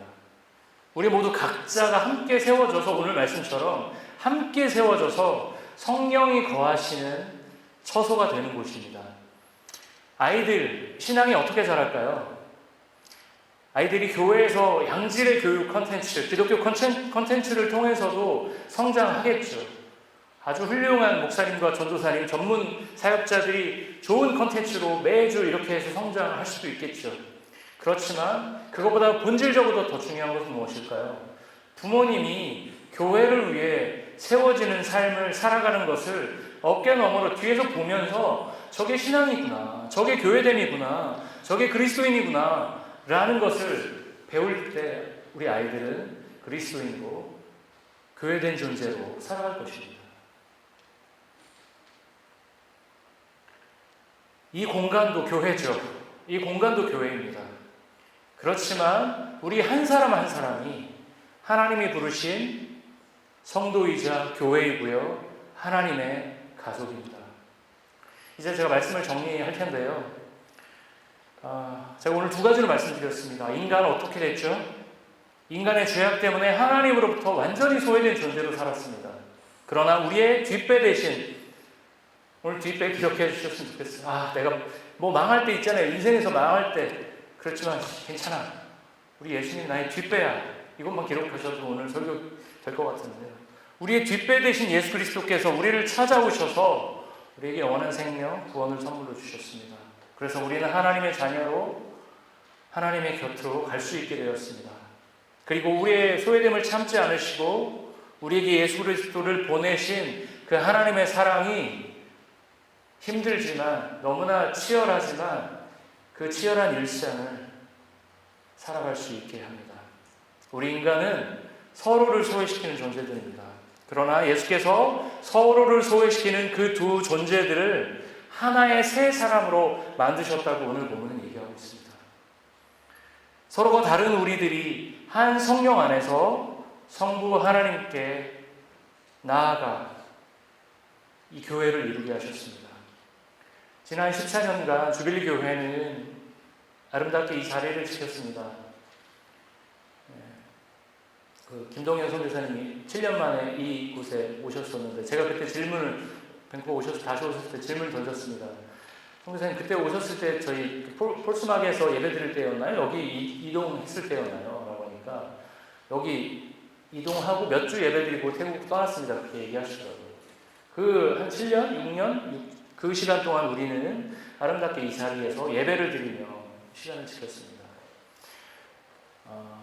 우리 모두 각자가 함께 세워져서, 오늘 말씀처럼 함께 세워져서 성령이 거하시는 처소가 되는 곳입니다. 아이들 신앙이 어떻게 자랄까요? 아이들이 교회에서 양질의 교육 컨텐츠, 기독교 컨텐츠를 통해서도 성장하겠죠. 아주 훌륭한 목사님과 전도사님, 전문 사역자들이 좋은 컨텐츠로 매주 이렇게 해서 성장할 수도 있겠죠. 그렇지만 그것보다 본질적으로 더 중요한 것은 무엇일까요? 부모님이 교회를 위해 세워지는 삶을 살아가는 것을 어깨 너머로 뒤에서 보면서 저게 신앙이구나, 저게 교회됨이구나, 저게 그리스도인이구나 라는 것을 배울 때 우리 아이들은 그리스도인으로 교회된 존재로 살아갈 것입니다. 이 공간도 교회죠. 이 공간도 교회입니다. 그렇지만 우리 한 사람 한 사람이 하나님이 부르신 성도이자 교회이고요, 하나님의 가족입니다. 이제 제가 말씀을 정리할 텐데요. 제가 오늘 두 가지로 말씀드렸습니다. 인간은 어떻게 됐죠? 인간의 죄악 때문에 하나님으로부터 완전히 소외된 존재로 살았습니다. 그러나 우리의 뒷배 대신, 오늘 뒷배 기억해 주셨으면 좋겠어요. 내가 뭐 망할 때 있잖아요. 인생에서 망할 때. 그렇지만 괜찮아. 우리 예수님 나의 뒷배야. 이것만 기록하셔도 오늘 설교 될 것 같은데요. 우리의 뒷배 대신 예수 그리스도께서 우리를 찾아오셔서 우리에게 영원한 생명, 구원을 선물로 주셨습니다. 그래서 우리는 하나님의 자녀로 하나님의 곁으로 갈 수 있게 되었습니다. 그리고 우리의 소외됨을 참지 않으시고 우리에게 예수 그리스도를 보내신 그 하나님의 사랑이 힘들지만, 너무나 치열하지만 그 치열한 일상을 살아갈 수 있게 합니다. 우리 인간은 서로를 소외시키는 존재들입니다. 그러나 예수께서 서로를 소외시키는 그 두 존재들을 하나의 새 사람으로 만드셨다고 오늘 본문은 얘기하고 있습니다. 서로가 다른 우리들이 한 성령 안에서 성부 하나님께 나아가 이 교회를 이루게 하셨습니다. 지난 14년간 주빌리 교회는 아름답게 이 자리를 지켰습니다. 김동현 선교사님이 7년 만에 이곳에 오셨었는데, 제가 그때 질문을, 밴쿠버 다시 오셨을 때 질문을 던졌습니다. 선교사님, 그때 오셨을 때 저희 폴스막에서 예배 드릴 때였나요? 여기 이동했을 때였나요? 라고 하니까, 여기 이동하고 몇 주 예배 드리고 태국 떠났습니다. 그렇게 얘기하시더라고요. 그 한 7년, 6년, 그 시간 동안 우리는 아름답게 이 자리에서 예배를 드리며 시간을 지켰습니다.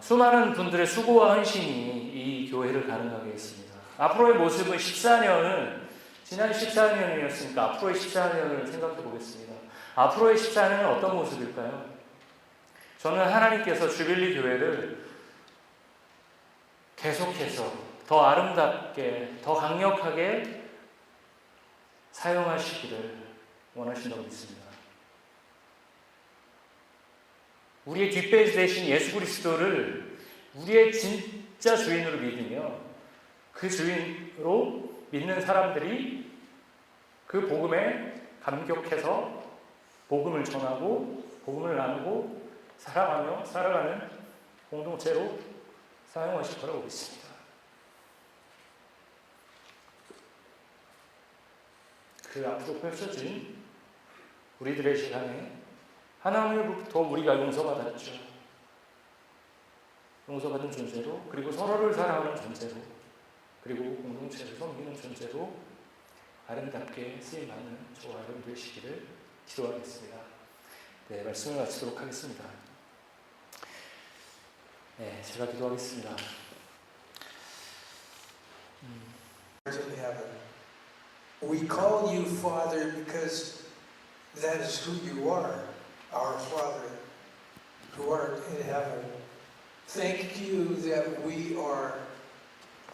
수많은 분들의 수고와 헌신이 이 교회를 가능하게 했습니다. 앞으로의 모습은 14년은, 지난 14년이었으니까 앞으로의 14년을 생각해 보겠습니다. 앞으로의 14년은 어떤 모습일까요? 저는 하나님께서 주빌리 교회를 계속해서 더 아름답게, 더 강력하게 사용하시기를 원하신다고 믿습니다. 우리의 뒷배 대신 예수 그리스도를 우리의 진짜 주인으로 믿으며 그 주인으로 믿는 사람들이 그 복음에 감격해서 복음을 전하고 복음을 나누고 사랑하며 살아가는 공동체로 사용하실 거라고 믿습니다. 그 앞으로 펼쳐진 우리들의 시간에 하나님으로부터 우리가 용서받았죠. 용서받은 존재로, 그리고 서로를 사랑하는 존재로, 그리고 공동체를 섬기는 존재로 아름답게 쓰임하는 저와 여러분 되시기를 기도하겠습니다. 네, 말씀을 마치도록 하겠습니다. 네, 제가 기도하겠습니다.
In heaven, we call you Father because that is who you are, our Father who art in heaven. Thank you that we are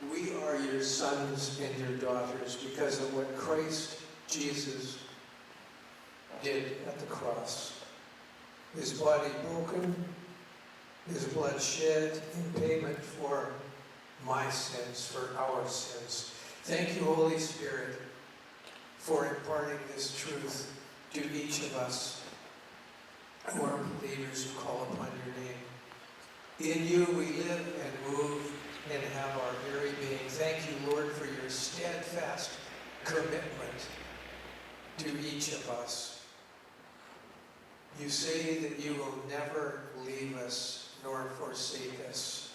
your sons and your daughters because of what Christ Jesus did at the cross. His body broken, his blood shed in payment for my sins, for our sins. Thank you, Holy Spirit, for imparting this truth to each of us who are believers who call upon your name. In you we live and move and have our very being. Thank you, Lord, for your steadfast commitment to each of us. You say that you will never leave us nor forsake us.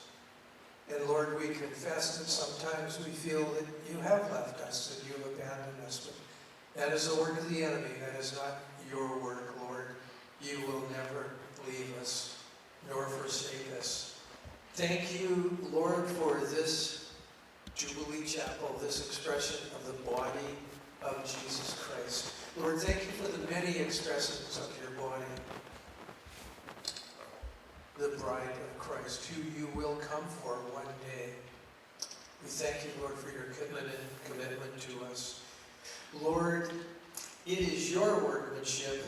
And Lord, we confess that sometimes we feel that you have left us, that you have abandoned us. But that is the work of the enemy. That is not your work, Lord. You will never leave us nor forsake us. Thank you, Lord, for this Jubilee Chapel, this expression of the body of Jesus Christ. Lord, thank you for the many expressions of your body, the bride of Christ, who you will come for one day. We thank you, Lord, for your commitment to us. Lord, it is your workmanship,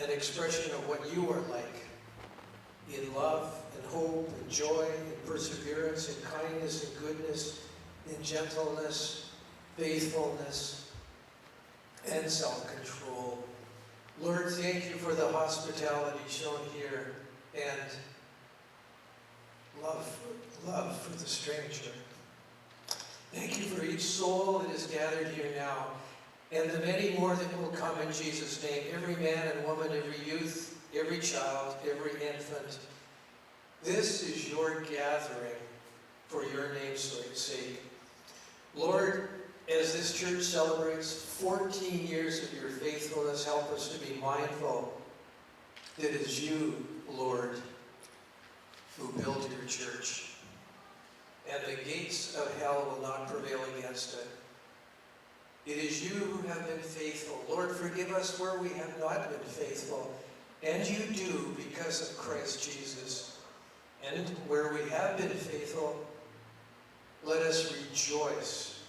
an expression of what you are like, in love and hope and joy and perseverance and kindness and goodness, in gentleness, faithfulness, and self-control. Lord, thank you for the hospitality shown here and love for the stranger. Thank you for each soul that is gathered here now, and the many more that will come in Jesus' name. Every man and woman, every youth, every child, every infant. This is your gathering for your name's sake. Lord, as this church celebrates 14 years of your faithfulness, help us to be mindful that it is you, Lord, who built your church. And the gates of hell will not prevail against it. It is you who have been faithful. Lord, forgive us where we have not been faithful. And you do because of Christ Jesus. And where we have been faithful, let us rejoice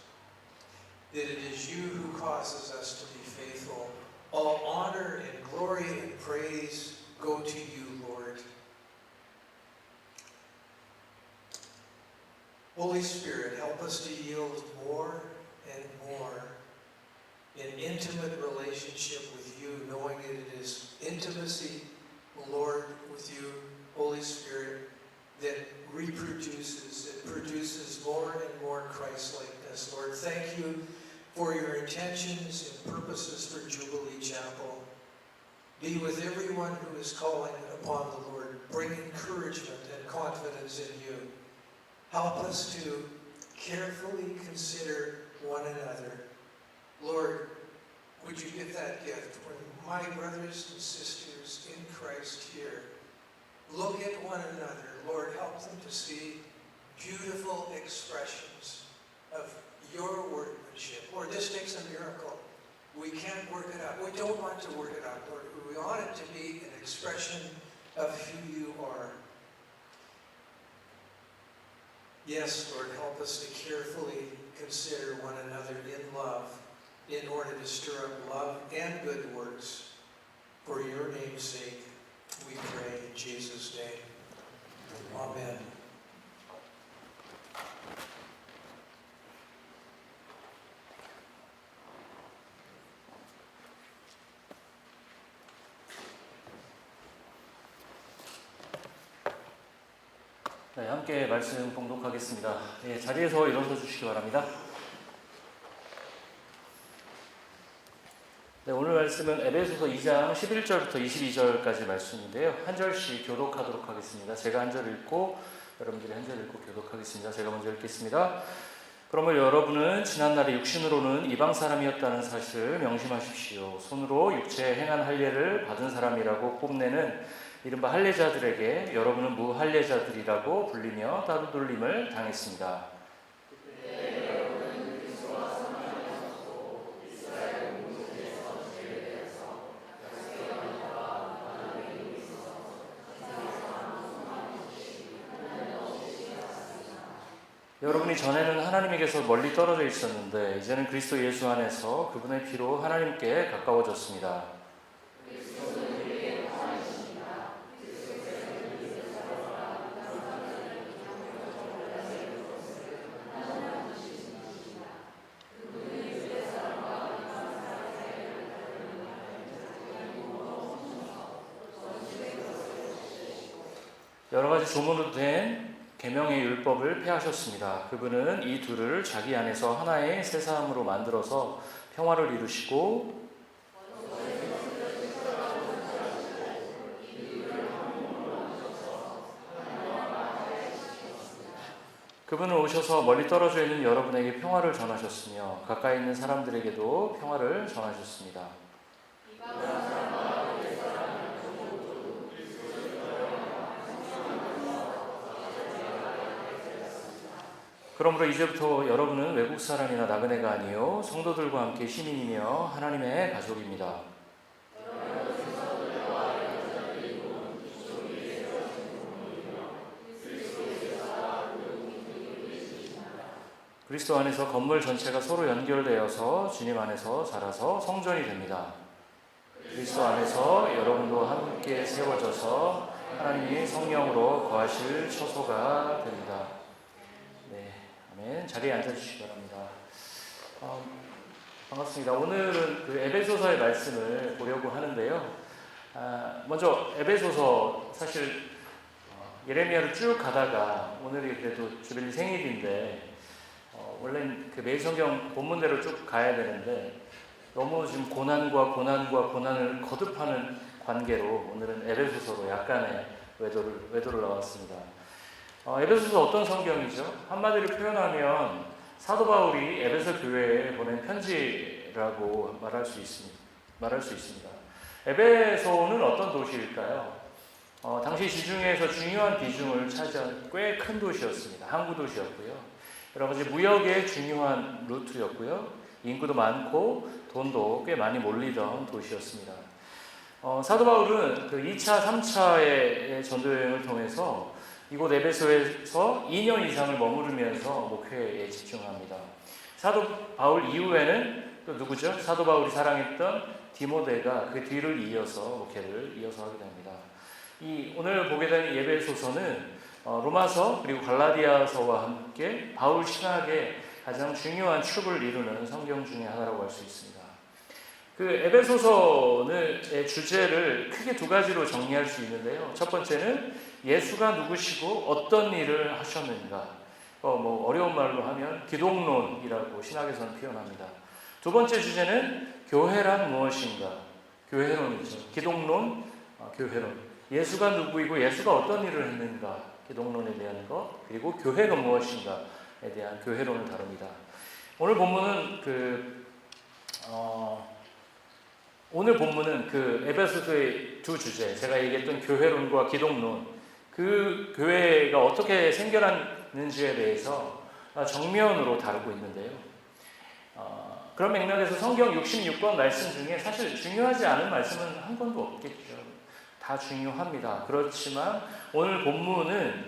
that it is you who causes us to be faithful. All honor and glory and praise go to you, Lord. Holy Spirit, help us to yield more and more in intimate relationship with you, knowing that it is intimacy, Lord, with you, Holy Spirit, that produces more and more Christ-likeness. Lord, thank you for your intentions and purposes for Jubilee Chapel. Be with everyone who is calling upon the Lord. Bring encouragement and confidence in you. Help us to carefully consider one another. Lord, would you give that gift when my brothers and sisters in Christ here look at one another? Lord, help them to see beautiful expressions of your workmanship. Lord, this takes a miracle. We can't work it out. We don't want to work it out, Lord. We want it to be an expression of who you are. Yes, Lord, help us to carefully consider one another in love in order to stir up love and good works. For your name's sake, we pray in Jesus' name. Amen.
네, 함께 말씀 봉독하겠습니다. 예, 자리에서 일어서 주시기 바랍니다. 네, 오늘 말씀은 에베소서 2장 11절부터 22절까지 말씀인데요. 한 절씩 교독하도록 하겠습니다. 제가 한 절 읽고 여러분들이 한 절 읽고 교독하겠습니다. 제가 먼저 읽겠습니다. 그러므로 여러분은 지난날에 육신으로는 이방 사람이었다는 사실을 명심하십시오. 손으로 육체에 행한 할례를 받은 사람이라고 뽐내는 이른바 할례자들에게 여러분은 무할례자들이라고 불리며 따돌림을 당했습니다. 여러분이 전에는 하나님에게서 멀리 떨어져 있었는데 이제는 그리스도 예수 안에서 그분의 피로 하나님께 가까워졌습니다. 여러 가지 조문으로 된 계명의 율법을 폐하셨습니다. 그분은 이 둘을 자기 안에서 하나의 새 사람으로 만들어서 평화를 이루시고 그분은 오셔서 멀리 떨어져 있는 여러분에게 평화를 전하셨으며 가까이 있는 사람들에게도 평화를 전하셨습니다. 그러므로 이제부터 여러분은 외국 사람이나 나그네가 아니요 성도들과 함께 시민이며 하나님의 가족입니다. 그리스도 안에서 건물 전체가 서로 연결되어서 주님 안에서 자라서 성전이 됩니다. 그리스도 안에서 여러분도 함께 세워져서 하나님이 성령으로 거하실 처소가 됩니다. 네, 아멘. 자리에 앉아주시기 바랍니다. 반갑습니다. 오늘은 그 에베소서의 말씀을 보려고 하는데요. 먼저 에베소서 사실 예레미야를 쭉 가다가 오늘이 그래도 주빌리 생일인데 원래는 그 매일 성경 본문대로 쭉 가야 되는데 너무 지금 고난을 거듭하는 관계로 오늘은 에베소서로 약간의 외도를 나왔습니다. 에베소서 어떤 성경이죠? 한마디로 표현하면 사도 바울이 에베소 교회에 보낸 편지라고 말할 수 있습니다. 에베소는 어떤 도시일까요? 당시 지중해에서 중요한 비중을 차지한 꽤 큰 도시였습니다. 항구 도시였고요. 여러 가지 무역의 중요한 루트였고요. 인구도 많고 돈도 꽤 많이 몰리던 도시였습니다. 사도 바울은 그 2차, 3차의 전도여행을 통해서 이곳 에베소에서 2년 이상을 머무르면서 목회에 집중합니다. 사도 바울 이후에는 또 누구죠? 사도 바울이 사랑했던 디모데가 그 뒤를 이어서 목회를 이어서 하게 됩니다. 오늘 보게 되는 에베소서는 로마서 그리고 갈라디아서와 함께 바울 신학의 가장 중요한 축을 이루는 성경 중에 하나라고 할 수 있습니다. 그 에베소서의 주제를 크게 두 가지로 정리할 수 있는데요. 첫 번째는 예수가 누구시고 어떤 일을 하셨는가. 어려운 말로 하면 기독론이라고 신학에서는 표현합니다. 두 번째 주제는 교회란 무엇인가. 교회론이죠. 기독론, 교회론. 예수가 누구이고 예수가 어떤 일을 했는가. 기독론에 대한 것, 그리고 교회가 무엇인가에 대한 교회론을 다룹니다. 오늘 본문은 그 에베소서의 두 주제, 제가 얘기했던 교회론과 기독론, 그 교회가 어떻게 생겨났는지에 대해서 정면으로 다루고 있는데요. 그런 맥락에서 성경 66권 말씀 중에 사실 중요하지 않은 말씀은 한 권도 없겠죠. 다 중요합니다. 그렇지만 오늘 본문은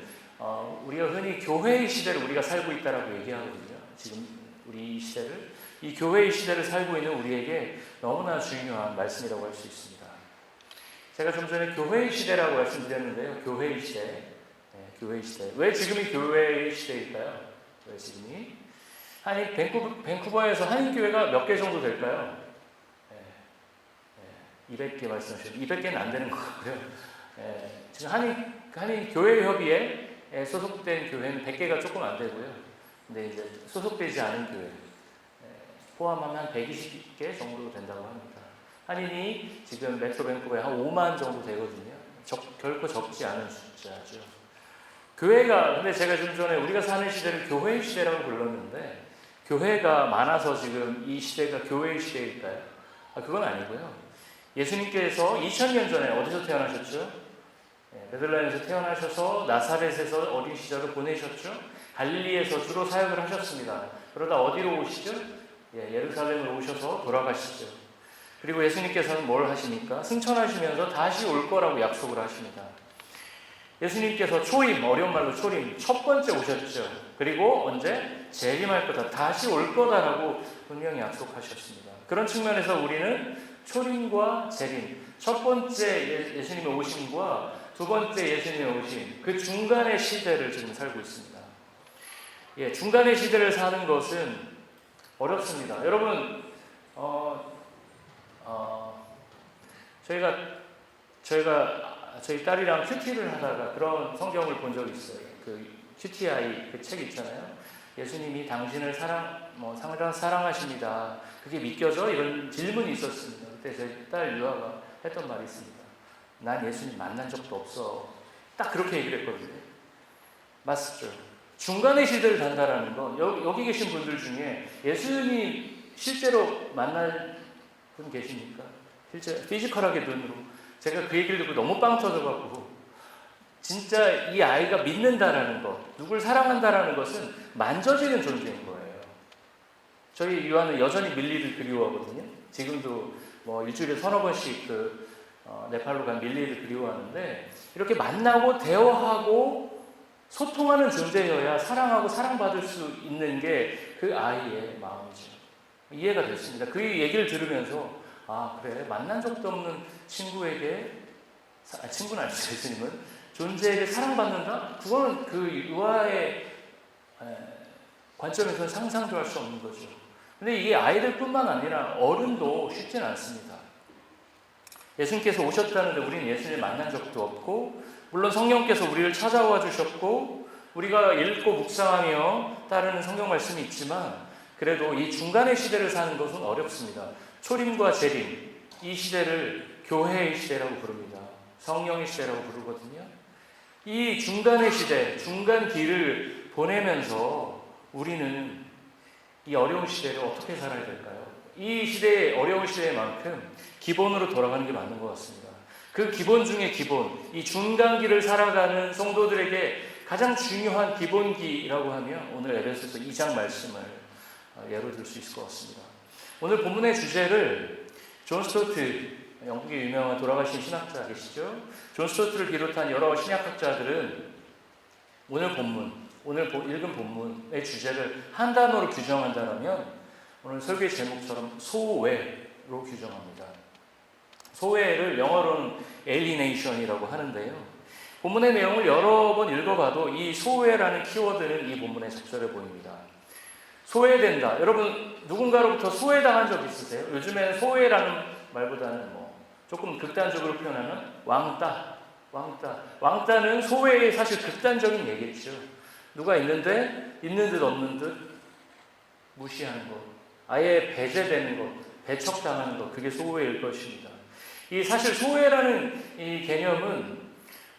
우리가 흔히 교회의 시대를 우리가 살고 있다라고 얘기하거든요. 지금 우리 이 시대를, 이 교회의 시대를 살고 있는 우리에게 너무나 중요한 말씀이라고 할 수 있습니다. 제가 좀 전에 교회의 시대라고 말씀드렸는데요. 교회의 시대. 네, 교회의 시대. 왜 지금이 교회의 시대일까요? 왜 지금이? 밴쿠버에서 한인교회가 몇 개 정도 될까요? 200개 말씀하셨죠. 200개는 안 되는 것 같고요. 지금 한인교회협의회에 소속된 교회는 100개가 조금 안 되고요. 근데 이제 소속되지 않은 교회 포함하면 한 120개 정도 된다고 합니다. 한인이 지금 메트로 밴쿠버에 한 5만 정도 되거든요. 결코 적지 않은 숫자죠. 근데 제가 좀 전에 우리가 사는 시대를 교회의 시대라고 불렀는데 교회가 많아서 지금 이 시대가 교회의 시대일까요? 그건 아니고요. 예수님께서 2000년 전에 어디서 태어나셨죠? 베들레헴에서 태어나셔서 나사렛에서 어린 시절을 보내셨죠? 갈릴리에서 주로 사역을 하셨습니다. 그러다 어디로 오시죠? 예루살렘으로 오셔서 돌아가시죠. 그리고 예수님께서는 뭘 하십니까? 승천하시면서 다시 올 거라고 약속을 하십니다. 예수님께서 어려운 말로 초림, 첫 번째 오셨죠. 그리고 언제? 재림할 거다. 다시 올 거다라고 분명히 약속하셨습니다. 그런 측면에서 우리는 초림과 재림, 첫 번째 예수님의 오심과 두 번째 예수님의 오심, 그 중간의 시대를 지금 살고 있습니다. 중간의 시대를 사는 것은 어렵습니다. 여러분, 저희 딸이랑 큐티를 하다가 그런 성경을 본 적이 있어요. 그 QTI 그 책 있잖아요. 예수님이 당신을 사랑하십니다. 그게 믿겨져? 이런 질문이 있었습니다. 그때 제 딸 유아가 했던 말이 있습니다. 난 예수님 만난 적도 없어. 딱 그렇게 얘기를 했거든요. 맞죠? 중간의 시대를 단다라는 건 여기 계신 분들 중에 예수님 실제로 만날 분 계십니까? 실제 피지컬하게 눈으로. 제가 그 얘기를 듣고 너무 빵 터져갖고 진짜 이 아이가 믿는다라는 것, 누굴 사랑한다라는 것은 만져지는 존재인 거예요. 저희 유아는 여전히 밀리를 그리워하거든요. 지금도 뭐 일주일에 서너 번씩 네팔로 간 밀리를 그리워하는데 이렇게 만나고 대화하고 소통하는 존재여야 사랑하고 사랑받을 수 있는 게 그 아이의 마음이죠. 이해가 됐습니다. 그 얘기를 들으면서 아 그래 만난 적도 없는 친구에게 친구는 아니죠. 예수님은 존재에게 사랑받는다? 그거는 그 유아의 관점에서는 상상도 할 수 없는 거죠. 근데 이게 아이들뿐만 아니라 어른도 쉽지는 않습니다. 예수님께서 오셨다는데 우리는 예수님을 만난 적도 없고 물론 성령께서 우리를 찾아와 주셨고 우리가 읽고 묵상하며 따르는 성경 말씀이 있지만 그래도 이 중간의 시대를 사는 것은 어렵습니다. 초림과 재림, 이 시대를 교회의 시대라고 부릅니다. 성령의 시대라고 부르거든요. 이 중간의 시대, 중간 길을 보내면서 우리는 이 어려운 시대를 어떻게 살아야 될까요? 이 시대의 어려운 시대만큼 기본으로 돌아가는 게 맞는 것 같습니다. 그 기본 중에 기본, 이 중간 길을 살아가는 성도들에게 가장 중요한 기본기라고 하면 오늘 에베소서 2장 말씀을 예로 들 수 있을 것 같습니다. 오늘 본문의 주제를 존 스토트, 영국의 유명한 돌아가신 신학자 계시죠? 존 스토트를 비롯한 여러 신약학자들은 오늘 읽은 본문의 주제를 한 단어로 규정한다면 오늘 설교의 제목처럼 소외로 규정합니다. 소외를 영어로는 alienation이라고 하는데요. 본문의 내용을 여러 번 읽어봐도 이 소외라는 키워드는 이 본문에 적절해 보입니다. 소외된다. 여러분 누군가로부터 소외당한 적 있으세요? 요즘에는 소외라는 말보다는 조금 극단적으로 표현하면 왕따는 소외의 사실 극단적인 얘기죠. 누가 있는데 있는 듯 없는 듯 무시하는 것, 아예 배제되는 것, 배척당하는 것, 그게 소외일 것입니다. 이 사실 소외라는 이 개념은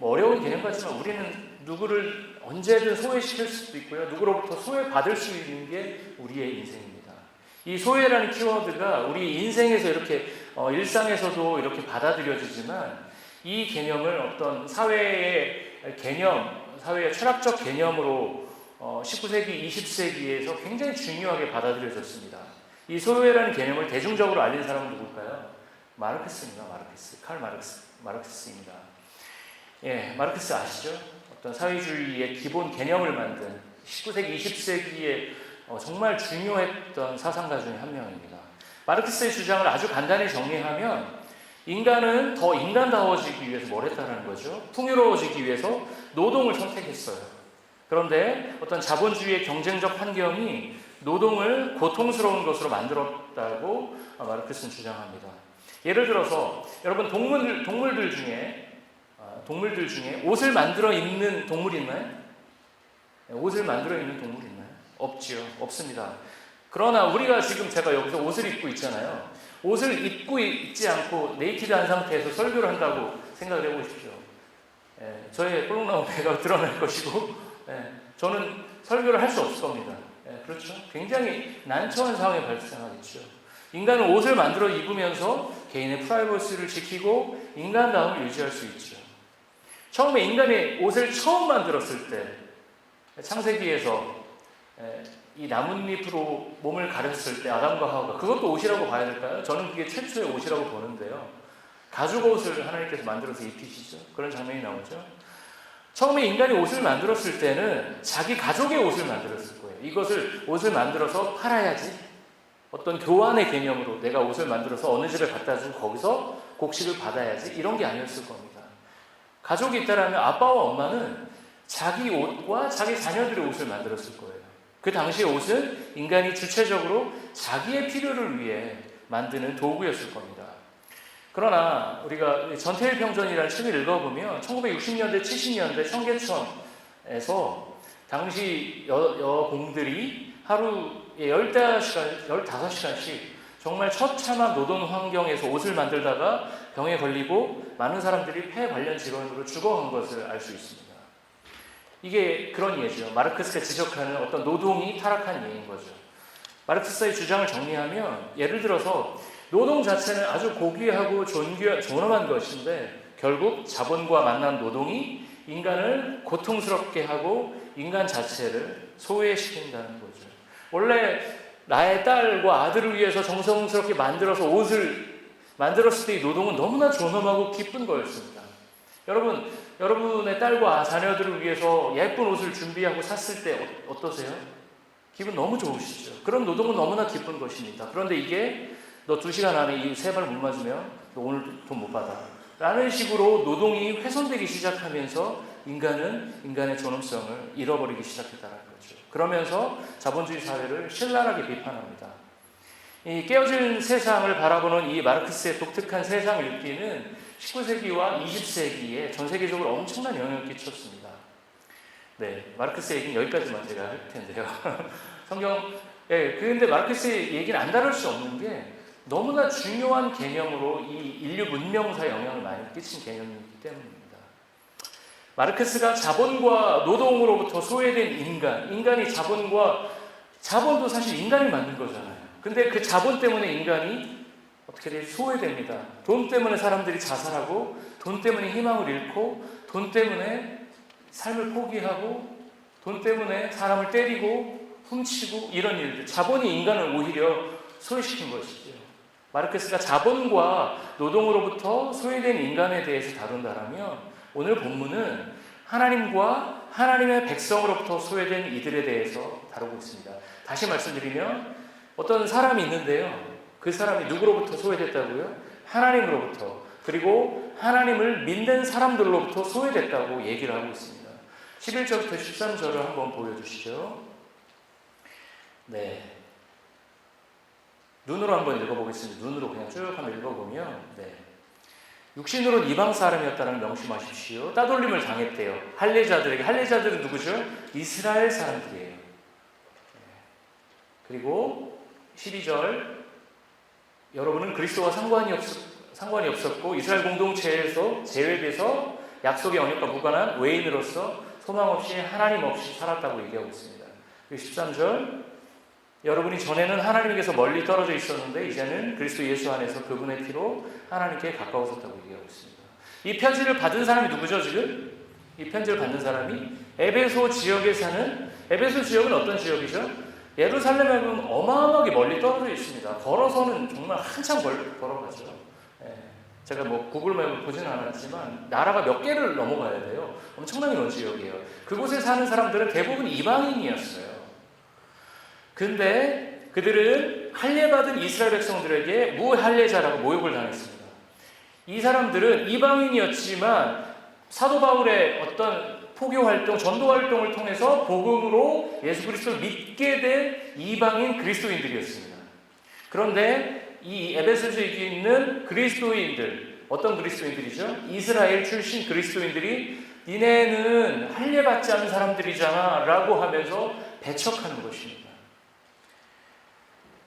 어려운 개념 같지만 우리는 누구를 언제든 소외시킬 수도 있고요. 누구로부터 소외받을 수 있는 게 우리의 인생입니다. 이 소외라는 키워드가 우리 인생에서 이렇게 일상에서도 이렇게 받아들여지지만 이 개념을 어떤 사회의 개념, 사회의 철학적 개념으로 19세기, 20세기에서 굉장히 중요하게 받아들여졌습니다. 이 소외라는 개념을 대중적으로 알린 사람은 누굴까요? 마르크스입니다. 칼 마르크스입니다. 예, 마르크스 아시죠? 어떤 사회주의의 기본 개념을 만든 19세기, 20세기에 정말 중요했던 사상가 중에 한 명입니다. 마르크스의 주장을 아주 간단히 정리하면 인간은 더 인간다워지기 위해서 뭘 했다는 거죠? 풍요로워지기 위해서 노동을 선택했어요. 그런데 어떤 자본주의의 경쟁적 환경이 노동을 고통스러운 것으로 만들었다고 마르크스는 주장합니다. 예를 들어서 여러분 동물들 중에 옷을 만들어 입는 동물이 있나요? 옷을 만들어 입는 동물이 있나요? 없지요. 없습니다. 그러나 우리가 지금 제가 여기서 옷을 입고 있잖아요. 옷을 입고 있지 않고 네이키드한 상태에서 설교를 한다고 생각을 해보십시오. 저의 꼴록나무 배가 드러날 것이고 저는 설교를 할 수 없을 겁니다. 그렇죠? 굉장히 난처한 상황이 발생하겠죠. 인간은 옷을 만들어 입으면서 개인의 프라이버시를 지키고 인간다움을 유지할 수 있죠. 처음에 인간이 옷을 처음 만들었을 때 창세기에서 이 나뭇잎으로 몸을 가렸을 때 아담과 하와가 그것도 옷이라고 봐야 될까요? 저는 그게 최초의 옷이라고 보는데요. 가죽 옷을 하나님께서 만들어서 입히시죠. 그런 장면이 나오죠. 처음에 인간이 옷을 만들었을 때는 자기 가족의 옷을 만들었을 거예요. 이것을 옷을 만들어서 팔아야지. 어떤 교환의 개념으로 내가 옷을 만들어서 어느 집에 갖다 주고 거기서 곡식을 받아야지. 이런 게 아니었을 겁니다. 가족이 있다라면 아빠와 엄마는 자기 옷과 자기 자녀들의 옷을 만들었을 거예요. 그 당시의 옷은 인간이 주체적으로 자기의 필요를 위해 만드는 도구였을 겁니다. 그러나 우리가 전태일평전이라는 책을 읽어보면 1960년대, 70년대 청계천에서 당시 여공들이 하루에 15시간씩 정말 처참한 노동 환경에서 옷을 만들다가 병에 걸리고 많은 사람들이 폐 관련 질환으로 죽어간 것을 알 수 있습니다. 이게 그런 예죠. 마르크스가 지적하는 어떤 노동이 타락한 예인 거죠. 마르크스의 주장을 정리하면 예를 들어서 노동 자체는 아주 고귀하고 존엄한 것인데 결국 자본과 만난 노동이 인간을 고통스럽게 하고 인간 자체를 소외시킨다는 거죠. 원래 나의 딸과 아들을 위해서 정성스럽게 만들어서 옷을 만들었을 때의 노동은 너무나 존엄하고 기쁜 거였습니다. 여러분의 딸과 자녀들을 위해서 예쁜 옷을 준비하고 샀을 때 어떠세요? 기분 너무 좋으시죠? 그런 노동은 너무나 기쁜 것입니다. 그런데 이게 너 2시간 안에 이 3발 못 맞으면 너 오늘 돈 못 받아 라는 식으로 노동이 훼손되기 시작하면서 인간은 인간의 존엄성을 잃어버리기 시작했다는 거죠. 그러면서 자본주의 사회를 신랄하게 비판합니다. 이 깨어진 세상을 바라보는 이 마르크스의 독특한 세상 읽기는 19세기와 20세기에 전 세계적으로 엄청난 영향을 끼쳤습니다. 네, 마르크스 얘기는 여기까지만 제가 할 텐데요. 그런데 마르크스의 얘기는 안 다룰 수 없는 게 너무나 중요한 개념으로 이 인류 문명사에 영향을 많이 끼친 개념이기 때문입니다. 마르크스가 자본과 노동으로부터 소외된 인간이 자본도 사실 인간이 만든 거잖아요. 근데 그 자본 때문에 인간이 어떻게 소외됩니다. 돈 때문에 사람들이 자살하고, 돈 때문에 희망을 잃고, 돈 때문에 삶을 포기하고, 돈 때문에 사람을 때리고 훔치고 이런 일들. 자본이 인간을 오히려 소외시킨 것이죠. 마르크스가 자본과 노동으로부터 소외된 인간에 대해서 다룬다라면 오늘 본문은 하나님과 하나님의 백성으로부터 소외된 이들에 대해서 다루고 있습니다. 다시 말씀드리면 어떤 사람이 있는데요. 그 사람이 누구로부터 소외됐다고요? 하나님으로부터, 그리고 하나님을 믿는 사람들로부터 소외됐다고 얘기를 하고 있습니다. 11절부터 13절을 한번 보여주시죠. 네. 눈으로 한번 읽어보겠습니다. 눈으로 그냥 쭉 한번 읽어보면, 네. 육신으로는 이방 사람이었다는 명심하십시오. 따돌림을 당했대요. 할례자들은 누구죠? 이스라엘 사람들이에요. 그리고 12절, 여러분은 그리스도와 상관이 없었고 이스라엘 공동체에서 제외돼서 약속의 언약과 무관한 외인으로서 소망 없이 하나님 없이 살았다고 얘기하고 있습니다. 그리고 13절, 여러분이 전에는 하나님께서 멀리 떨어져 있었는데 이제는 그리스도 예수 안에서 그분의 피로 하나님께 가까워졌다고 얘기하고 있습니다. 이 편지를 받은 사람이 누구죠 지금? 이 편지를 받는 사람이 에베소 지역은 어떤 지역이죠? 예루살렘에 보면 어마어마하게 멀리 떨어져 있습니다. 걸어서는 정말 한참 걸어가죠. 제가 구글맵을 보지는 않았지만 나라가 몇 개를 넘어가야 돼요. 엄청나게 먼 지역이에요. 그곳에 사는 사람들은 대부분 이방인이었어요. 근데 그들은 할례받은 이스라엘 백성들에게 무할례자라고 모욕을 당했습니다. 이 사람들은 이방인이었지만 사도 바울의 어떤 포교 활동, 전도 활동을 통해서 복음으로 예수 그리스도를 믿게 된 이방인 그리스도인들이었습니다. 그런데 이 에베소서에 있는 그리스도인들, 어떤 그리스도인들이죠? 이스라엘 출신 그리스도인들이 니네는 할례받지 않은 사람들이잖아 라고 하면서 배척하는 것입니다.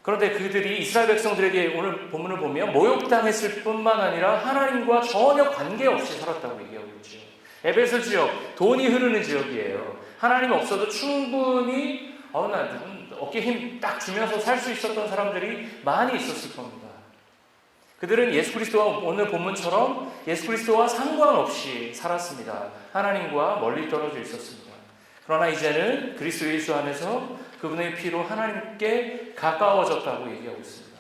그런데 그들이 이스라엘 백성들에게 오늘 본문을 보면 모욕당했을 뿐만 아니라 하나님과 전혀 관계없이 살았다고 얘기하고 있죠. 에베소 지역, 돈이 흐르는 지역이에요. 하나님 없어도 충분히 어깨 힘 딱 주면서 살 수 있었던 사람들이 많이 있었을 겁니다. 그들은 예수 그리스도와 오늘 본문처럼 예수 그리스도와 상관없이 살았습니다. 하나님과 멀리 떨어져 있었습니다. 그러나 이제는 그리스도 예수 안에서 그분의 피로 하나님께 가까워졌다고 얘기하고 있습니다.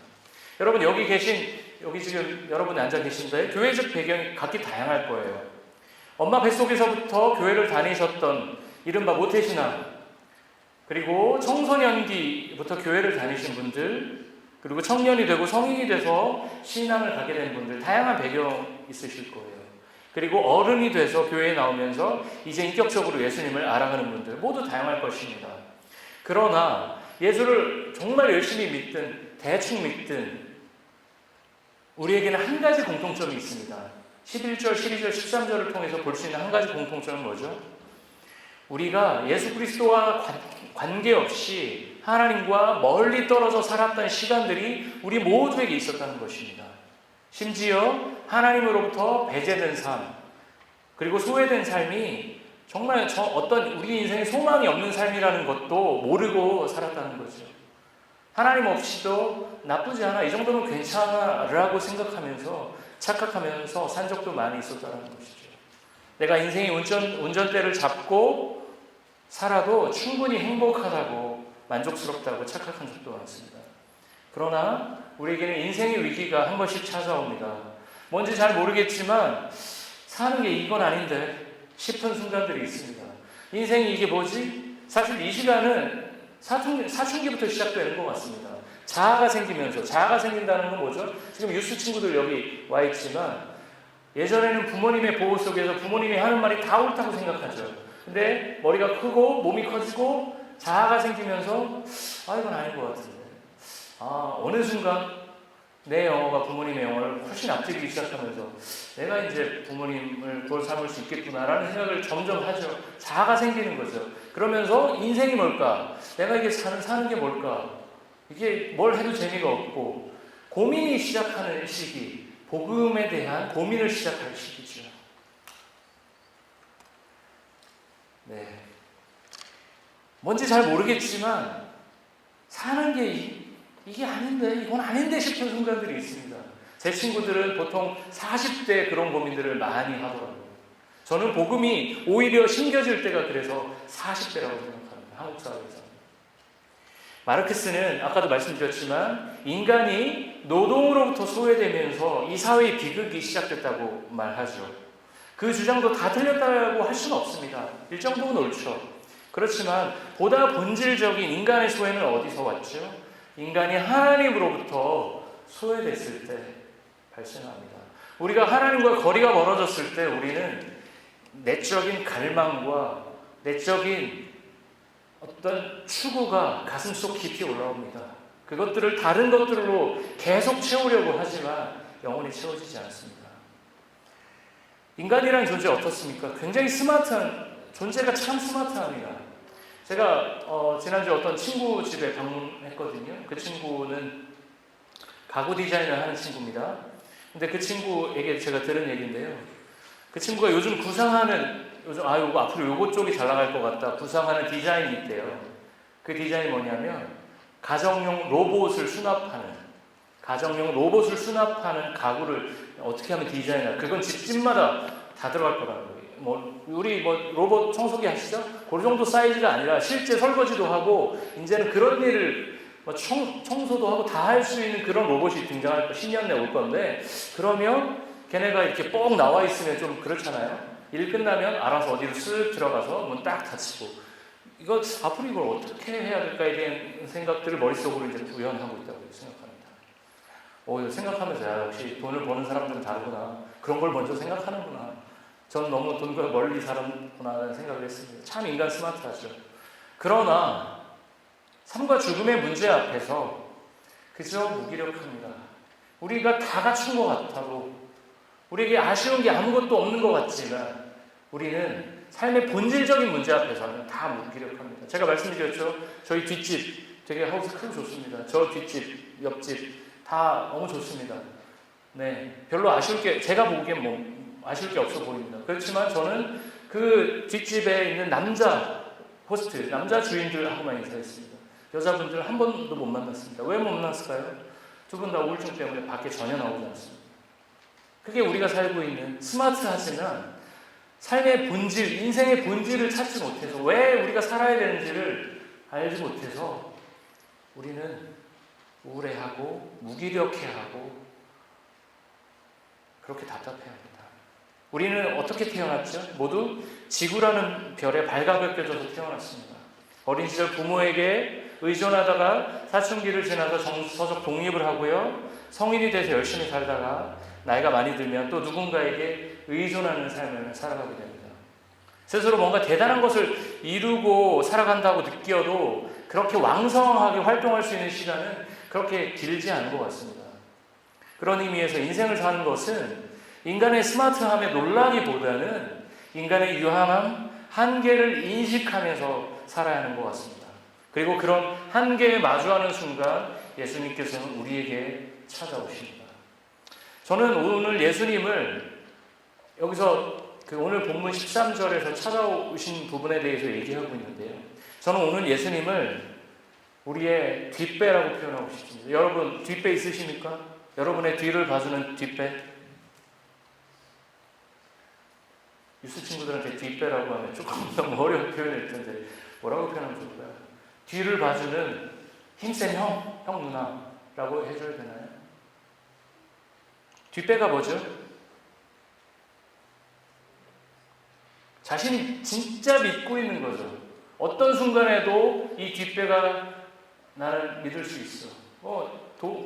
여러분 여기 지금 여러분이 앉아 계신데 교회적 배경이 각기 다양할 거예요. 엄마 뱃속에서부터 교회를 다니셨던 이른바 모태신앙, 그리고 청소년기부터 교회를 다니신 분들, 그리고 청년이 되고 성인이 돼서 신앙을 갖게 된 분들, 다양한 배경 있으실 거예요. 그리고 어른이 돼서 교회에 나오면서 이제 인격적으로 예수님을 알아가는 분들 모두 다양할 것입니다. 그러나 예수를 정말 열심히 믿든 대충 믿든 우리에게는 한 가지 공통점이 있습니다. 11절, 12절, 13절을 통해서 볼 수 있는 한 가지 공통점은 뭐죠? 우리가 예수 그리스도와 관계없이 하나님과 멀리 떨어져 살았던 시간들이 우리 모두에게 있었다는 것입니다. 심지어 하나님으로부터 배제된 삶, 그리고 소외된 삶이 정말 어떤 우리 인생에 소망이 없는 삶이라는 것도 모르고 살았다는 거죠. 하나님 없이도 나쁘지 않아, 이 정도면 괜찮아 라고 생각하면서 착각하면서 산 적도 많이 있었다는 것이죠. 내가 인생의 운전대를 잡고 살아도 충분히 행복하다고, 만족스럽다고 착각한 적도 많습니다. 그러나 우리에게는 인생의 위기가 한 번씩 찾아옵니다. 뭔지 잘 모르겠지만 사는 게 이건 아닌데 싶은 순간들이 있습니다. 인생이 이게 뭐지? 사실 이 시간은 사춘기부터 시작되는 것 같습니다. 자아가 생긴다는 건 뭐죠? 지금 유스 친구들 여기 와 있지만 예전에는 부모님의 보호 속에서 부모님이 하는 말이 다 옳다고 생각하죠. 근데 머리가 크고 몸이 커지고 자아가 생기면서 이건 아닌 것 같은데, 어느 순간 내 영어가 부모님의 영어를 훨씬 앞지르기 시작하면서 내가 이제 부모님을 꼴 삼을 수 있겠구나라는 생각을 점점 하죠. 자아가 생기는 거죠. 그러면서 인생이 뭘까? 내가 이게 사는 게 뭘까? 이게 뭘 해도 재미가 없고 고민이 시작하는 시기, 복음에 대한 고민을 시작할 시기죠. 네. 뭔지 잘 모르겠지만 사는 게 이게 아닌데, 이건 아닌데 싶은 순간들이 있습니다. 제 친구들은 보통 40대 그런 고민들을 많이 하더라고요. 저는 복음이 오히려 심겨질 때가 그래서 40대라고 생각합니다. 한국 사회에서. 마르크스는 아까도 말씀드렸지만 인간이 노동으로부터 소외되면서 이 사회의 비극이 시작됐다고 말하죠. 그 주장도 다 틀렸다고 할 수는 없습니다. 일정 부분 옳죠. 그렇지만 보다 본질적인 인간의 소외는 어디서 왔죠? 인간이 하나님으로부터 소외됐을 때 발생합니다. 우리가 하나님과 거리가 멀어졌을 때 우리는 내적인 갈망과 내적인 어떤 추구가 가슴속 깊이 올라옵니다. 그것들을 다른 것들로 계속 채우려고 하지만 영원히 채워지지 않습니다. 인간이라는 존재 어떻습니까? 굉장히 스마트한, 존재가 참 스마트합니다. 제가 지난주에 어떤 친구 집에 방문했거든요. 그 친구는 가구 디자인을 하는 친구입니다. 근데 그 친구에게 제가 들은 얘기인데요. 그 친구가 요즘 이거 앞으로 요거 쪽이 잘 나갈 것 같다 구상하는 디자인이 있대요. 그 디자인이 뭐냐면 가정용 로봇을 수납하는 가구를 어떻게 하면 디자인할까? 그건 집마다 다 들어갈 거라는 거예요. 우리 로봇 청소기 하시죠? 그 정도 사이즈가 아니라 실제 설거지도 하고 이제는 그런 일을 청소도 하고 다 할 수 있는 그런 로봇이 등장할 거 10년 내에 올 건데, 그러면 걔네가 이렇게 뽕 나와 있으면 좀 그렇잖아요. 일 끝나면 알아서 어디로 쓱 들어가서 문 딱 닫히고, 앞으로 이걸 어떻게 해야 될까에 대한 생각들을 머릿속으로 이제 구현하고 있다고 생각합니다. 생각하면서 역시 돈을 버는 사람들은 다르구나. 그런 걸 먼저 생각하는구나. 전 너무 돈과 멀리 살았구나라는 생각을 했습니다. 참 인간 스마트하죠. 그러나 삶과 죽음의 문제 앞에서 그저 무기력합니다. 우리가 다 갖춘 것 같아도, 우리에게 아쉬운 게 아무것도 없는 것 같지만 우리는 삶의 본질적인 문제 앞에서는 다 무기력합니다. 제가 말씀드렸죠. 저희 뒷집 되게 하우스 크고 좋습니다. 저 뒷집, 옆집 다 너무 좋습니다. 네, 별로 제가 보기엔 아쉬울 게 없어 보입니다. 그렇지만 저는 그 뒷집에 있는 남자 주인들하고만 인사했습니다. 여자분들 한 번도 못 만났습니다. 왜 못 만났을까요? 두 분 다 우울증 때문에 밖에 전혀 나오지 않습니다. 그게 우리가 살고 있는 스마트하지만 삶의 본질, 인생의 본질을 찾지 못해서, 왜 우리가 살아야 되는지를 알지 못해서 우리는 우울해하고 무기력해하고 그렇게 답답해합니다. 우리는 어떻게 태어났죠? 모두 지구라는 별에 발가벗겨져서 태어났습니다. 어린 시절 부모에게 의존하다가 사춘기를 지나서 정서적 독립을 하고요. 성인이 돼서 열심히 살다가 나이가 많이 들면 또 누군가에게 의존하는 삶을 살아가게 됩니다. 스스로 뭔가 대단한 것을 이루고 살아간다고 느껴도 그렇게 왕성하게 활동할 수 있는 시간은 그렇게 길지 않은 것 같습니다. 그런 의미에서 인생을 사는 것은 인간의 스마트함에 놀라기보다는 인간의 유한함, 한계를 인식하면서 살아야 하는 것 같습니다. 그리고 그런 한계에 마주하는 순간 예수님께서는 우리에게 찾아오십니다. 저는 오늘 예수님을 여기서 오늘 본문 13절에서 찾아오신 부분에 대해서 얘기하고 있는데요. 저는 오늘 예수님을 우리의 뒷배라고 표현하고 싶습니다. 여러분 뒷배 있으십니까? 여러분의 뒤를 봐주는 뒷배. 유스 친구들한테 뒷배라고 하면 조금 너무 어려운 표현일 텐데 뭐라고 표현하면 좋을까요? 뒤를 봐주는 힘센 형 누나라고 해줘야 되나요? 뒷배가 뭐죠? 자신이 진짜 믿고 있는 거죠. 어떤 순간에도 이 뒷배가 나를 믿을 수 있어.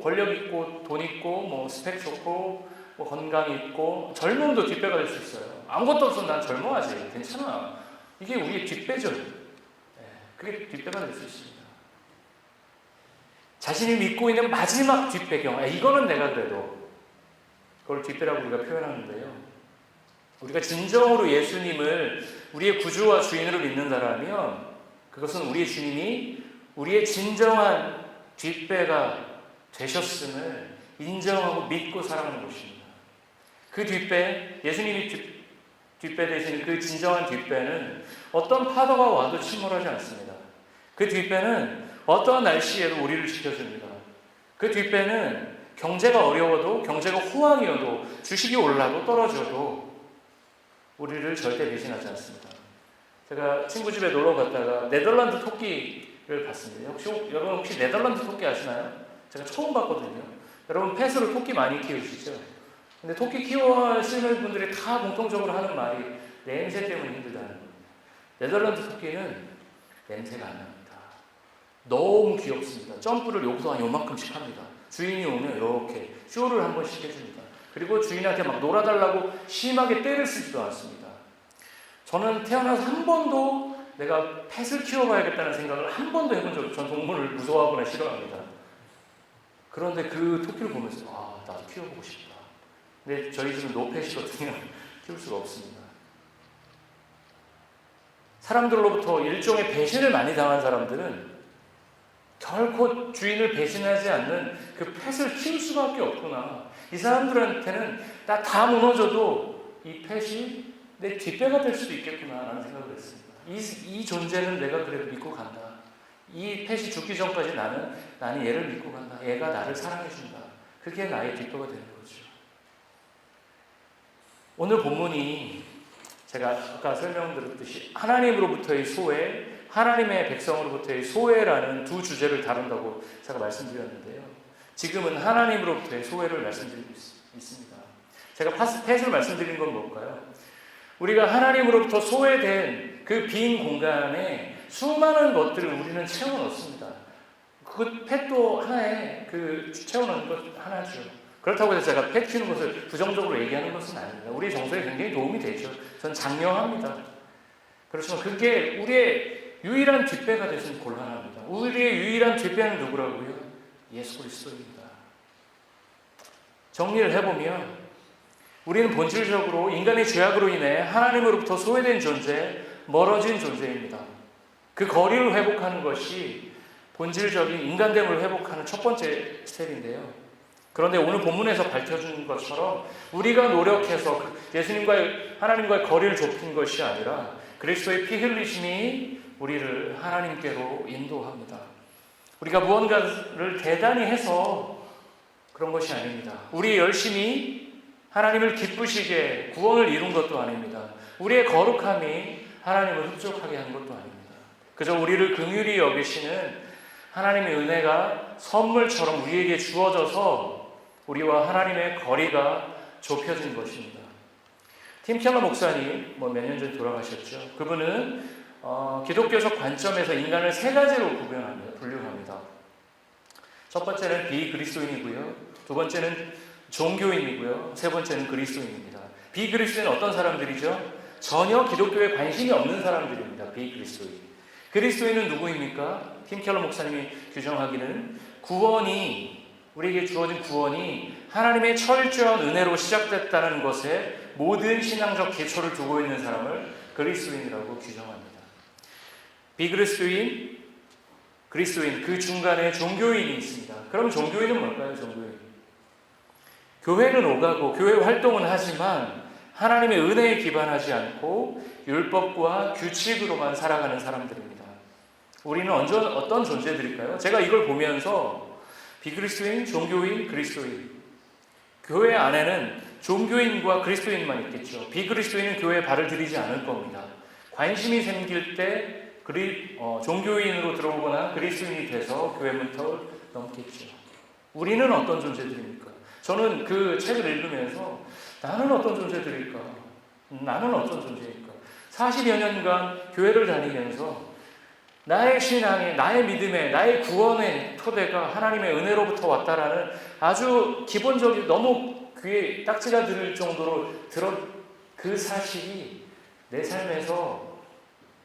권력 있고 돈 있고 스펙 좋고 건강 있고 젊음도 뒷배가 될 수 있어요. 아무것도 없어도 난 젊어하지. 괜찮아. 이게 우리의 뒷배죠. 그게 뒷배가 될 수 있습니다. 자신이 믿고 있는 마지막 뒷배경. 이거는 내가 그래도 그걸 뒷배라고 우리가 표현하는데요. 우리가 진정으로 예수님을 우리의 구주와 주인으로 믿는다라면 그것은 우리의 주님이 우리의 진정한 뒷배가 되셨음을 인정하고 믿고 살아가는 것입니다. 그 뒷배, 예수님이 뒷배 되신 그 진정한 뒷배는 어떤 파도가 와도 침몰하지 않습니다. 그 뒷배는 어떠한 날씨에도 우리를 지켜줍니다. 그 뒷배는 경제가 어려워도, 경제가 호황이어도, 주식이 올라도 떨어져도 우리를 절대 배신하지 않습니다. 제가 친구 집에 놀러 갔다가 네덜란드 토끼를 봤습니다. 여러분 혹시 네덜란드 토끼 아시나요? 제가 처음 봤거든요. 여러분 펫으로 토끼 많이 키우시죠? 근데 토끼 키워시는 분들이 다 공통적으로 하는 말이 냄새 때문에 힘들다는 겁니다. 네덜란드 토끼는 냄새가 안 납니다. 너무 귀엽습니다. 점프를 여기서 한 요만큼씩 합니다. 주인이 오면 이렇게 쇼를 한 번씩 해줍니다. 그리고 주인한테 막 놀아달라고 심하게 때를 쓰지도 않습니다. 저는 태어나서 한 번도 내가 펫을 키워봐야겠다는 생각을 한 번도 해본 적 없어요. 전 동물을 무서워하거나 싫어합니다. 그런데 그 토끼를 보면서 나도 키워보고 싶다. 근데 저희 집은 노펫이거든요. 키울 수가 없습니다. 사람들로부터 일종의 배신을 많이 당한 사람들은 결코 주인을 배신하지 않는 그 펫을 키울 수밖에 없구나. 이 사람들한테는 다 무너져도 이 펫이 내 뒷배가 될 수도 있겠구나라는 생각을 했습니다. 이 존재는 내가 그래도 믿고 간다. 이 펫이 죽기 전까지 나는 얘를 믿고 간다. 얘가 나를 사랑해준다. 그게 나의 뒷배가 되는 거죠. 오늘 본문이 제가 아까 설명드렸듯이 하나님으로부터의 소외, 하나님의 백성으로부터의 소외라는 두 주제를 다룬다고 제가 말씀드렸는데요. 지금은 하나님으로부터의 소외를 말씀드리고 있습니다. 제가 펫을 말씀드린 건 뭘까요? 우리가 하나님으로부터 소외된 그 빈 공간에 수많은 것들을 우리는 채워넣습니다. 그 펫도 하나의 채워넣는 것 하나죠. 그렇다고 해서 제가 펫 키우는 것을 부정적으로 얘기하는 것은 아닙니다. 우리 정서에 굉장히 도움이 되죠. 전 장려합니다. 그렇지만 그게 우리의 유일한 뒷배가 되시면 곤란합니다. 우리의 유일한 뒷배는 누구라고요? 예수 그리스도입니다. 정리를 해보면 우리는 본질적으로 인간의 죄악으로 인해 하나님으로부터 소외된 존재, 멀어진 존재입니다. 그 거리를 회복하는 것이 본질적인 인간됨을 회복하는 첫 번째 스텝인데요. 그런데 오늘 본문에서 밝혀준 것처럼 우리가 노력해서 하나님과의 거리를 좁힌 것이 아니라 그리스도의 피 흘리심이 우리를 하나님께로 인도합니다. 우리가 무언가를 대단히 해서 그런 것이 아닙니다. 우리 열심히 하나님을 기쁘시게 구원을 이룬 것도 아닙니다. 우리의 거룩함이 하나님을 흡족하게 한 것도 아닙니다. 그저 우리를 긍휼히 여기시는 하나님의 은혜가 선물처럼 우리에게 주어져서 우리와 하나님의 거리가 좁혀진 것입니다. 팀 켈러 목사님 몇 년 전에 돌아가셨죠. 그분은 기독교적 관점에서 인간을 세 가지로 분류합니다. 첫 번째는 비그리스도인이고요. 두 번째는 종교인이고요. 세 번째는 그리스도인입니다. 비그리스도인은 어떤 사람들이죠? 전혀 기독교에 관심이 없는 사람들입니다. 비그리스도인. 그리스도인은 누구입니까? 팀 켈러 목사님이 규정하기는 우리에게 주어진 구원이 하나님의 철저한 은혜로 시작됐다는 것에 모든 신앙적 기초를 두고 있는 사람을 그리스도인이라고 규정합니다. 비그리스도인, 그리스도인, 그 중간에 종교인이 있습니다. 그럼 종교인은 뭘까요? 종교인. 교회는 오가고 교회 활동은 하지만 하나님의 은혜에 기반하지 않고 율법과 규칙으로만 살아가는 사람들입니다. 우리는 어떤 존재들일까요? 제가 이걸 보면서 비그리스도인, 종교인, 그리스도인, 교회 안에는 종교인과 그리스도인만 있겠죠. 비그리스도인은 교회에 발을 들이지 않을 겁니다. 관심이 생길 때 종교인으로 들어오거나 그리스도인이 돼서 교회 문턱을 넘겠죠. 우리는 어떤 존재들입니까? 저는 그 책을 읽으면서 나는 어떤 존재들일까? 나는 어떤 존재일까? 40여 년간 교회를 다니면서 나의 신앙의, 나의 믿음의, 나의 구원의 토대가 하나님의 은혜로부터 왔다라는 아주 기본적인, 너무 귀에 딱지가 들을 정도로 그 사실이 내 삶에서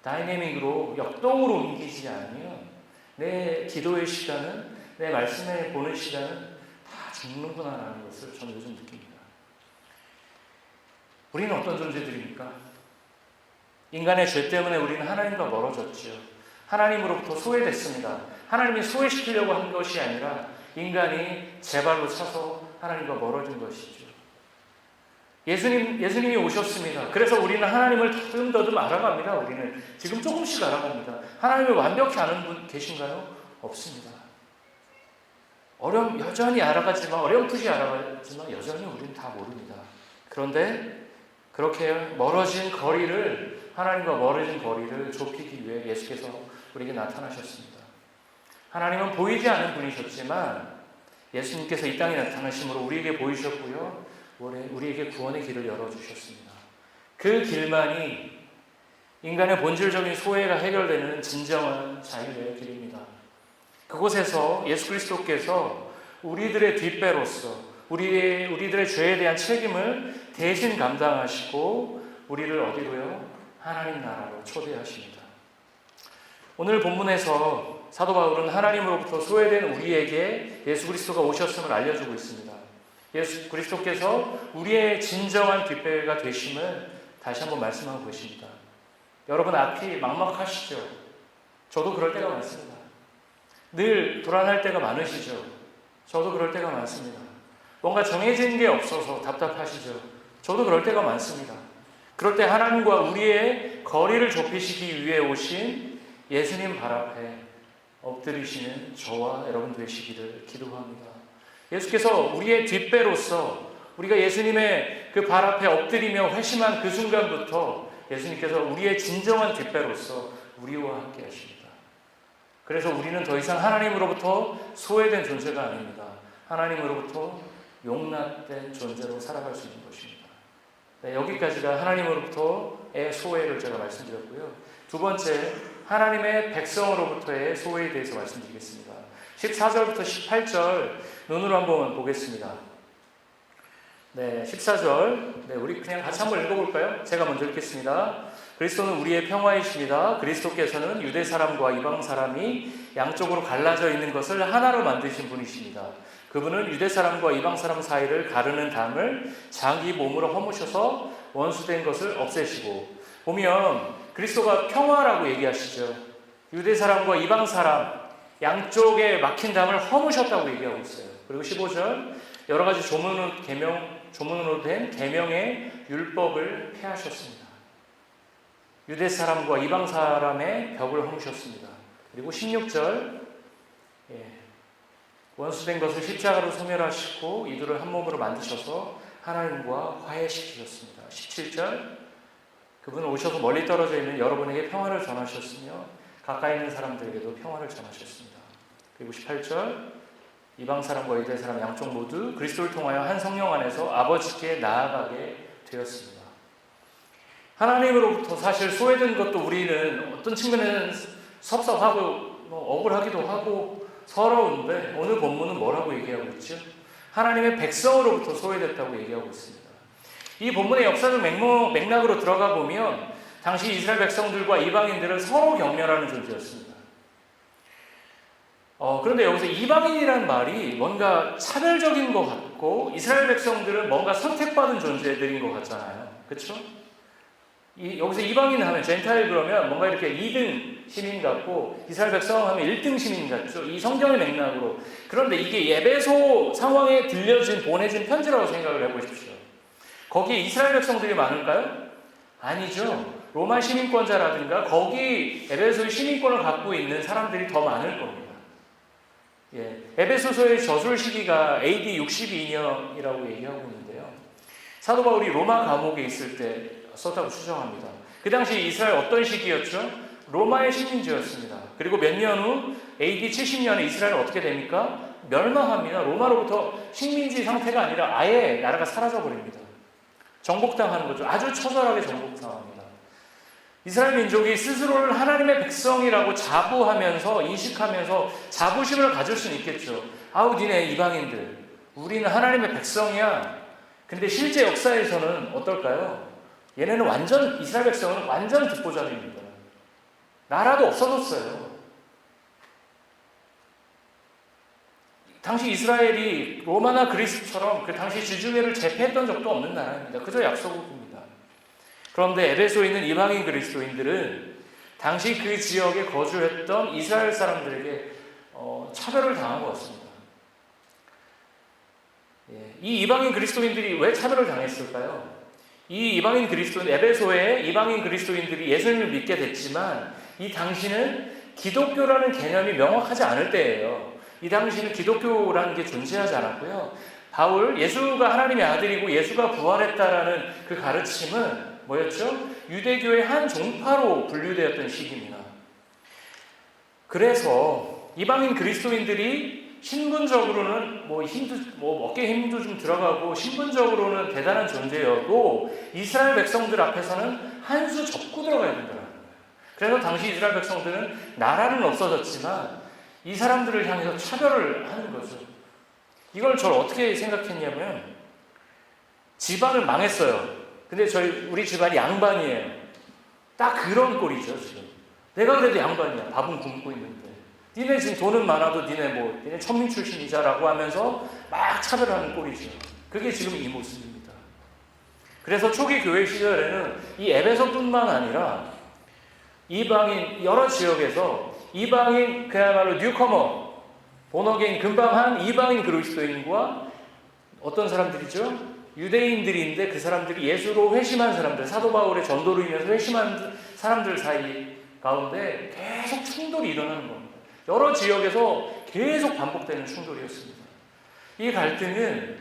다이내믹으로 역동으로 옮기지 않으면 내 기도의 시간은, 내 말씀을 보는 시간은 다 죽는구나라는 것을 저는 요즘 느낍니다. 우리는 어떤 존재들입니까? 인간의 죄 때문에 우리는 하나님과 멀어졌지요. 하나님으로부터 소외됐습니다. 하나님이 소외시키려고 한 것이 아니라 인간이 제 발로 차서 하나님과 멀어진 것이죠. 예수님이 오셨습니다. 그래서 우리는 하나님을 더듬더듬 알아갑니다. 우리는 지금 조금씩 알아갑니다. 하나님을 완벽히 아는 분 계신가요? 없습니다. 여전히 알아가지만, 어렴풋이 알아가지만 여전히 우리는 다 모릅니다. 그런데 그렇게 하나님과 멀어진 거리를 좁히기 위해 예수께서 우리에게 나타나셨습니다. 하나님은 보이지 않는 분이셨지만 예수님께서 이 땅에 나타나심으로 우리에게 보이셨고요, 우리에게 구원의 길을 열어주셨습니다. 그 길만이 인간의 본질적인 소외가 해결되는 진정한 자유의 길입니다. 그곳에서 예수 그리스도께서 우리들의 뒷배로서 우리들의 죄에 대한 책임을 대신 감당하시고 우리를 어디로요? 하나님 나라로 초대하십니다. 오늘 본문에서 사도 바울은 하나님으로부터 소외된 우리에게 예수 그리스도가 오셨음을 알려주고 있습니다. 예수 그리스도께서 우리의 진정한 뒷배가 되심을 다시 한번 말씀하고 계십니다. 여러분 앞이 막막하시죠? 저도 그럴 때가 많습니다. 늘 불안할 때가 많으시죠? 저도 그럴 때가 많습니다. 뭔가 정해진 게 없어서 답답하시죠? 저도 그럴 때가 많습니다. 그럴 때 하나님과 우리의 거리를 좁히시기 위해 오신 예수님 발 앞에 엎드리시는 저와 여러분 되시기를 기도합니다. 예수께서 우리의 뒷배로서 우리가 예수님의 그 발 앞에 엎드리며 회심한 그 순간부터 예수님께서 우리의 진정한 뒷배로서 우리와 함께 하십니다. 그래서 우리는 더 이상 하나님으로부터 소외된 존재가 아닙니다. 하나님으로부터 용납된 존재로 살아갈 수 있는 것입니다. 네, 여기까지가 하나님으로부터의 소외를 제가 말씀드렸고요. 두 번째, 하나님의 백성으로부터의 소외에 대해서 말씀드리겠습니다. 14절부터 18절 눈으로 한번 보겠습니다. 네, 14절. 네, 우리 그냥 같이 한번 읽어볼까요? 제가 먼저 읽겠습니다. 그리스도는 우리의 평화이십니다. 그리스도께서는 유대 사람과 이방 사람이 양쪽으로 갈라져 있는 것을 하나로 만드신 분이십니다. 그분은 유대 사람과 이방 사람 사이를 가르는 담을 자기 몸으로 허무셔서 원수된 것을 없애시고, 보면 그리스도가 평화라고 얘기하시죠. 유대 사람과 이방 사람 양쪽에 막힌 담을 허무셨다고 얘기하고 있어요. 그리고 15절, 여러 가지 조문으로 된 계명의 율법을 폐하셨습니다. 유대 사람과 이방 사람의 벽을 허무셨습니다. 그리고 16절, 원수된 것을 십자가로 소멸하시고 이들을 한 몸으로 만드셔서 하나님과 화해시키셨습니다. 17절, 그분은 오셔서 멀리 떨어져 있는 여러분에게 평화를 전하셨으며 가까이 있는 사람들에게도 평화를 전하셨습니다. 그리고 18절, 이방 사람과 유대 사람 양쪽 모두 그리스도를 통하여 한 성령 안에서 아버지께 나아가게 되었습니다. 하나님으로부터 사실 소외된 것도 우리는 어떤 측면에는 섭섭하고 억울하기도 하고 서러운데, 오늘 본문은 뭐라고 얘기하고 있죠? 하나님의 백성으로부터 소외됐다고 얘기하고 있습니다. 이 본문의 역사적 맥락으로 들어가 보면 당시 이스라엘 백성들과 이방인들은 서로 경멸하는 존재였습니다. 그런데 여기서 이방인이라는 말이 뭔가 차별적인 것 같고 이스라엘 백성들은 뭔가 선택받은 존재들인 것 같잖아요. 그렇죠? 여기서 이방인 하면 젠타일 그러면 뭔가 이렇게 2등 시민 같고 이스라엘 백성 하면 1등 시민 같죠. 이 성경의 맥락으로. 그런데 이게 에베소 상황에 보내진 편지라고 생각을 해보십시오. 거기에 이스라엘 백성들이 많을까요? 아니죠. 로마 시민권자라든가 거기 에베소의 시민권을 갖고 있는 사람들이 더 많을 겁니다. 예, 에베소서의 저술 시기가 AD 62년이라고 얘기하고 있는데요. 사도 바울이 로마 감옥에 있을 때 썼다고 추정합니다. 그 당시 이스라엘 어떤 시기였죠? 로마의 식민지였습니다. 그리고 몇 년 후 AD 70년에 이스라엘은 어떻게 됩니까? 멸망합니다. 로마로부터 식민지 상태가 아니라 아예 나라가 사라져버립니다. 정복당하는 거죠. 아주 처절하게 정복당합니다. 이스라엘 민족이 스스로를 하나님의 백성이라고 자부하면서 인식하면서 자부심을 가질 수는 있겠죠. 아우 니네 이방인들 우리는 하나님의 백성이야. 근데 실제 역사에서는 어떨까요? 얘네는 이스라엘 백성은 완전 듣보잡입니다. 나라도 없어졌어요. 당시 이스라엘이 로마나 그리스처럼 그 당시 지중해를 제패했던 적도 없는 나라입니다. 그저 약소국입니다. 그런데 에베소에 있는 이방인 그리스도인들은 당시 그 지역에 거주했던 이스라엘 사람들에게 차별을 당한 것 같습니다. 이 이방인 그리스도인들이 왜 차별을 당했을까요? 에베소의 이방인 그리스도인들이 예수님을 믿게 됐지만 이 당시는 기독교라는 개념이 명확하지 않을 때예요. 이 당시는 기독교라는 게 존재하지 않았고요. 예수가 하나님의 아들이고 예수가 부활했다라는 그 가르침은 뭐였죠? 유대교의 한 종파로 분류되었던 시기입니다. 그래서 이방인 그리스도인들이 신분적으로는 어깨 힘도 좀 들어가고 신분적으로는 대단한 존재여도 이스라엘 백성들 앞에서는 한 수 접고 들어가야 된다는 거예요. 그래서 당시 이스라엘 백성들은 나라는 없어졌지만 이 사람들을 향해서 차별을 하는 거죠. 이걸 저를 어떻게 생각했냐면 집안을 망했어요. 근데 우리 집안이 양반이에요. 딱 그런 꼴이죠 지금. 내가 그래도 양반이야. 밥은 굶고 있는데. 니네 지금 돈은 많아도 니네 천민 출신이자라고 하면서 막 차별하는 꼴이죠. 그게 지금 이 모습입니다. 그래서 초기 교회 시절에는 이 에베소뿐만 아니라 이방인 여러 지역에서 이방인 그야말로 뉴커머 본어게인 금방한 이방인 그리스도인과 어떤 사람들이죠? 유대인들인데 그 사람들이 예수로 회심한 사람들, 사도 바울의 전도로 인해서 회심한 사람들 사이 가운데 계속 충돌이 일어나는 겁니다. 여러 지역에서 계속 반복되는 충돌이었습니다. 이 갈등은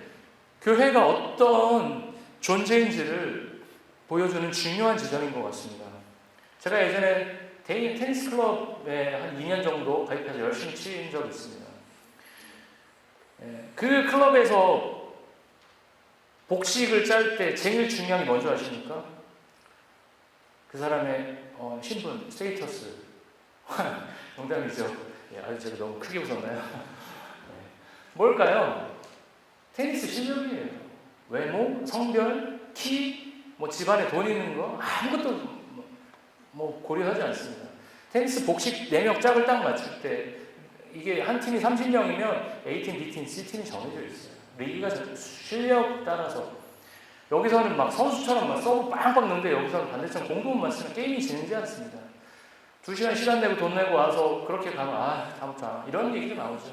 교회가 어떤 존재인지를 보여주는 중요한 지점인 것 같습니다. 제가 예전에 테니스 클럽에 한 2년 정도 가입해서 열심히 친 적이 있습니다. 그 클럽에서 복식을 짤 때 제일 중요한 게 뭔지 아십니까? 그 사람의 신분, 스테이터스. 농담이죠. 아주 제가 너무 크게 웃었나요? 뭘까요? 테니스 실력이에요. 외모, 성별, 키, 집안에 돈 있는 거 아무것도 고려하지 않습니다. 테니스 복식 4명 짝을 딱 맞출 때 이게 한 팀이 30명이면 A팀, B팀, C팀이 정해져 있어요. 리그가 실력 따라서 여기서는 막 선수처럼 막 서브 빵빵 넣는데 여기서는 반대처럼 공도만 쓰면 게임이 진행되지 않습니다. 2시간 시간 내고 돈 내고 와서 그렇게 가면 다음부터 이런 얘기가 나오죠.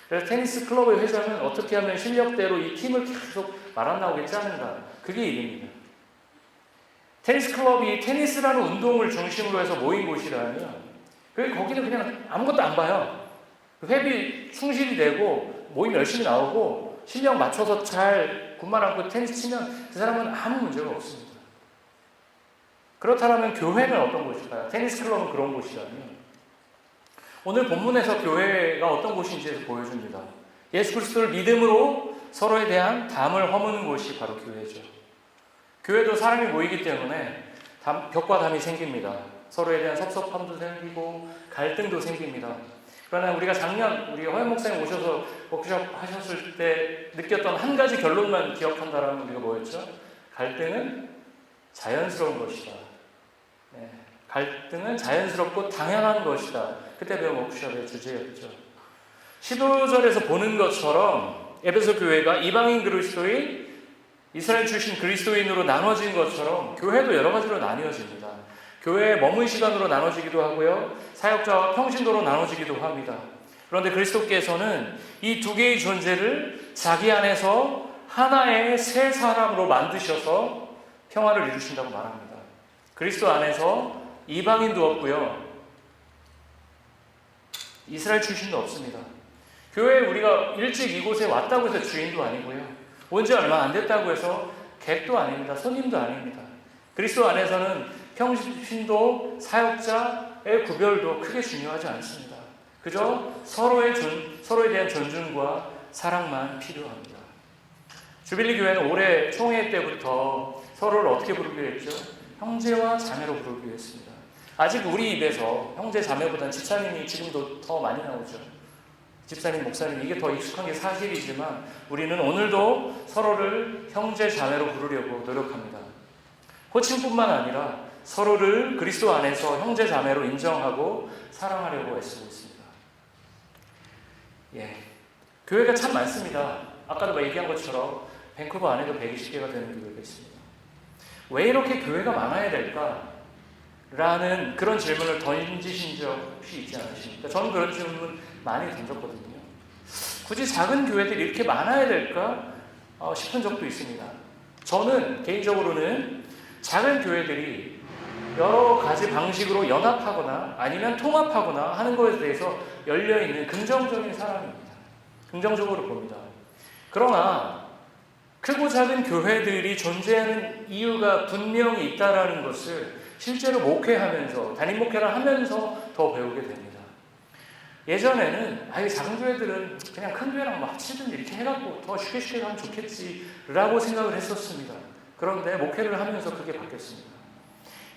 그래서 테니스 클럽의 회장은 어떻게 하면 실력대로 이 팀을 계속 말 안 나오게 짜는가, 그게 일입니다. 테니스 클럽이 테니스라는 운동을 중심으로 해서 모인 곳이라면 거기는 그냥 아무것도 안 봐요. 회비 충실히 되고 모임 열심히 나오고 실력 맞춰서 잘 군말 안고 테니스 치면 그 사람은 아무 문제가 없습니다. 그렇다면 교회는 어떤 곳일까요? 테니스 클럽은 그런 곳이라면 오늘 본문에서 교회가 어떤 곳인지 보여줍니다. 예수 그리스도를 믿음으로 서로에 대한 담을 허무는 곳이 바로 교회죠. 교회도 사람이 모이기 때문에 벽과 담이 생깁니다. 서로에 대한 섭섭함도 생기고 갈등도 생깁니다. 그러나 우리가 작년 우리 허연 목사님 오셔서 워크숍 하셨을 때 느꼈던 한 가지 결론만 기억한다라면 우리가 뭐였죠? 갈등은 자연스러운 것이다. 갈등은 자연스럽고 당연한 것이다. 그때 배운 워크숍의 주제였죠. 15절에서 보는 것처럼 에베소 교회가 이방인 그리스도인 이스라엘 출신 그리스도인으로 나눠진 것처럼 교회도 여러 가지로 나뉘어집니다. 교회의 머문 시간으로 나눠지기도 하고요. 사역자와 평신도로 나눠지기도 합니다. 그런데 그리스도께서는 이 두 개의 존재를 자기 안에서 하나의 새 사람으로 만드셔서 평화를 이루신다고 말합니다. 그리스도 안에서 이방인도 없고요. 이스라엘 출신도 없습니다. 교회에 우리가 일찍 이곳에 왔다고 해서 주인도 아니고요. 온 지 얼마 안 됐다고 해서 객도 아닙니다. 손님도 아닙니다. 그리스도 안에서는 평신도, 사역자의 구별도 크게 중요하지 않습니다. 그저 서로에 대한 존중과 사랑만 필요합니다. 주빌리 교회는 올해 총회 때부터 서로를 어떻게 부르기로 했죠? 형제와 자매로 부르기로 했습니다. 아직 우리 입에서 형제 자매보다는 집사님이 지금도 더 많이 나오죠. 집사님, 목사님, 이게 더 익숙한 게 사실이지만 우리는 오늘도 서로를 형제 자매로 부르려고 노력합니다. 호칭뿐만 아니라 서로를 그리스도 안에서 형제 자매로 인정하고 사랑하려고 애쓰고 있습니다. 교회가 참 많습니다. 아까도 얘기한 것처럼 밴쿠버 안에도 120개가 되는 교회가 있습니다. 왜 이렇게 교회가 많아야 될까? 라는 그런 질문을 던지신 적 혹시 있지 않으십니까? 저는 그런 질문 많이 던졌거든요. 굳이 작은 교회들이 이렇게 많아야 될까 싶은 적도 있습니다. 저는 개인적으로는 작은 교회들이 여러 가지 방식으로 연합하거나 아니면 통합하거나 하는 것에 대해서 열려있는 긍정적인 사람입니다. 긍정적으로 봅니다. 그러나 크고 작은 교회들이 존재하는 이유가 분명히 있다는 것을 실제로 목회하면서, 담임 목회를 하면서 더 배우게 됩니다. 예전에는 작은 교회들은 그냥 큰 교회랑 합치든지 이렇게 해갖고 더 쉽게 하면 좋겠지라고 생각을 했었습니다. 그런데 목회를 하면서 그게 바뀌었습니다.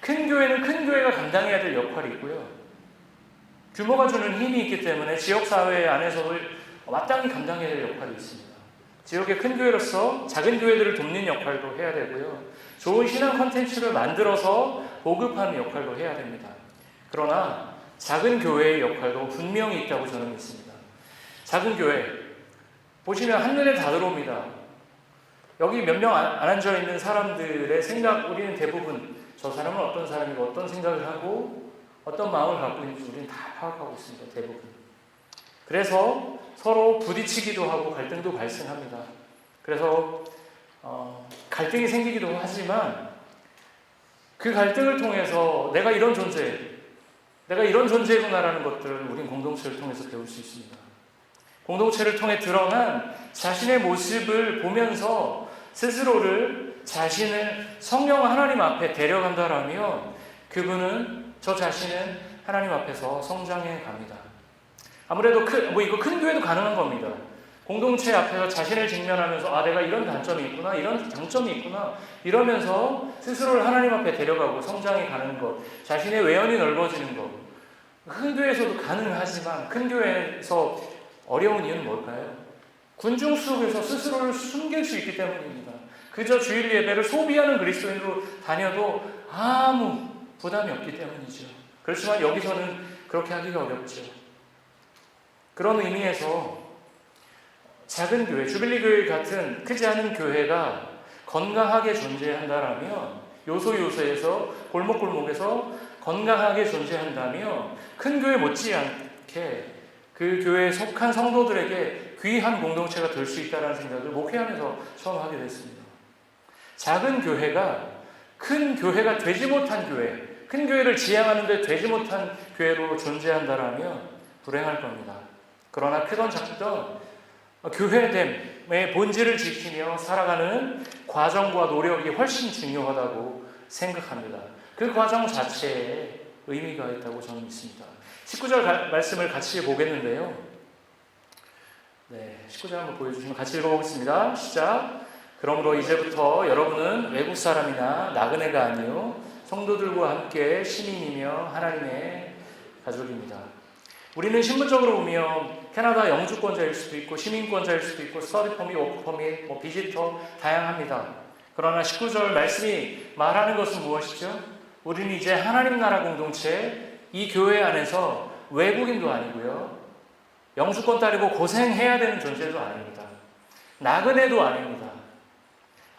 큰 교회는 큰 교회가 감당해야 될 역할이 있고요. 규모가 주는 힘이 있기 때문에 지역사회 안에서 마땅히 감당해야 될 역할이 있습니다. 지역의 큰 교회로서 작은 교회들을 돕는 역할도 해야 되고요. 좋은 신앙 콘텐츠를 만들어서 보급하는 역할도 해야 됩니다. 그러나 작은 교회의 역할도 분명히 있다고 저는 믿습니다. 작은 교회 보시면 한눈에 다 들어옵니다. 여기 몇 명 안 앉아있는 사람들의 생각, 우리는 대부분 저 사람은 어떤 사람이고 어떤 생각을 하고 어떤 마음을 갖고 있는지 우리는 다 파악하고 있습니다. 대부분. 그래서 서로 부딪히기도 하고 갈등도 발생합니다. 그래서 갈등이 생기기도 하지만 그 갈등을 통해서 내가 이런 존재구나라는 것들을 우린 공동체를 통해서 배울 수 있습니다. 공동체를 통해 드러난 자신의 모습을 보면서 스스로를, 자신을 성령 하나님 앞에 데려간다라면 저 자신은 하나님 앞에서 성장해 갑니다. 아무래도 이거 큰 교회도 가능한 겁니다. 공동체 앞에서 자신을 직면하면서 내가 이런 단점이 있구나, 이런 장점이 있구나 이러면서 스스로를 하나님 앞에 데려가고 성장해 가는 것, 자신의 외연이 넓어지는 것. 큰 교회에서도 가능하지만 큰 교회에서 어려운 이유는 뭘까요? 군중 속에서 스스로를 숨길 수 있기 때문입니다. 그저 주일 예배를 소비하는 그리스도인으로 다녀도 아무 부담이 없기 때문이죠. 그렇지만 여기서는 그렇게 하기가 어렵죠. 그런 의미에서 작은 교회, 주빌리 교회 같은 크지 않은 교회가 건강하게 존재한다라면, 요소에서 골목골목에서 건강하게 존재한다면 큰 교회 못지않게 그 교회에 속한 성도들에게 귀한 공동체가 될 수 있다는 생각을 목회하면서 처음 하게 됐습니다. 작은 교회가 큰 교회가 되지 못한 교회, 큰 교회를 지향하는데 되지 못한 교회로 존재한다라면 불행할 겁니다. 그러나 크던 작던 교회됨의 본질을 지키며 살아가는 과정과 노력이 훨씬 중요하다고 생각합니다. 그 과정 자체에 의미가 있다고 저는 믿습니다. 19절 말씀을 같이 보겠는데요. 19절 한번 보여주시면 같이 읽어보겠습니다. 시작. 그러므로 이제부터 여러분은 외국 사람이나 나그네가 아니요 성도들과 함께 시민이며 하나님의 가족입니다. 우리는 신분적으로 보면 캐나다 영주권자일 수도 있고 시민권자일 수도 있고 스터디 퍼밋, 워크 퍼밋, 비지터 다양합니다. 그러나 19절 말씀이 말하는 것은 무엇이죠? 우리는 이제 하나님 나라 공동체, 이 교회 안에서 외국인도 아니고요, 영주권 따르고 고생해야 되는 존재도 아닙니다. 나그네도 아닙니다.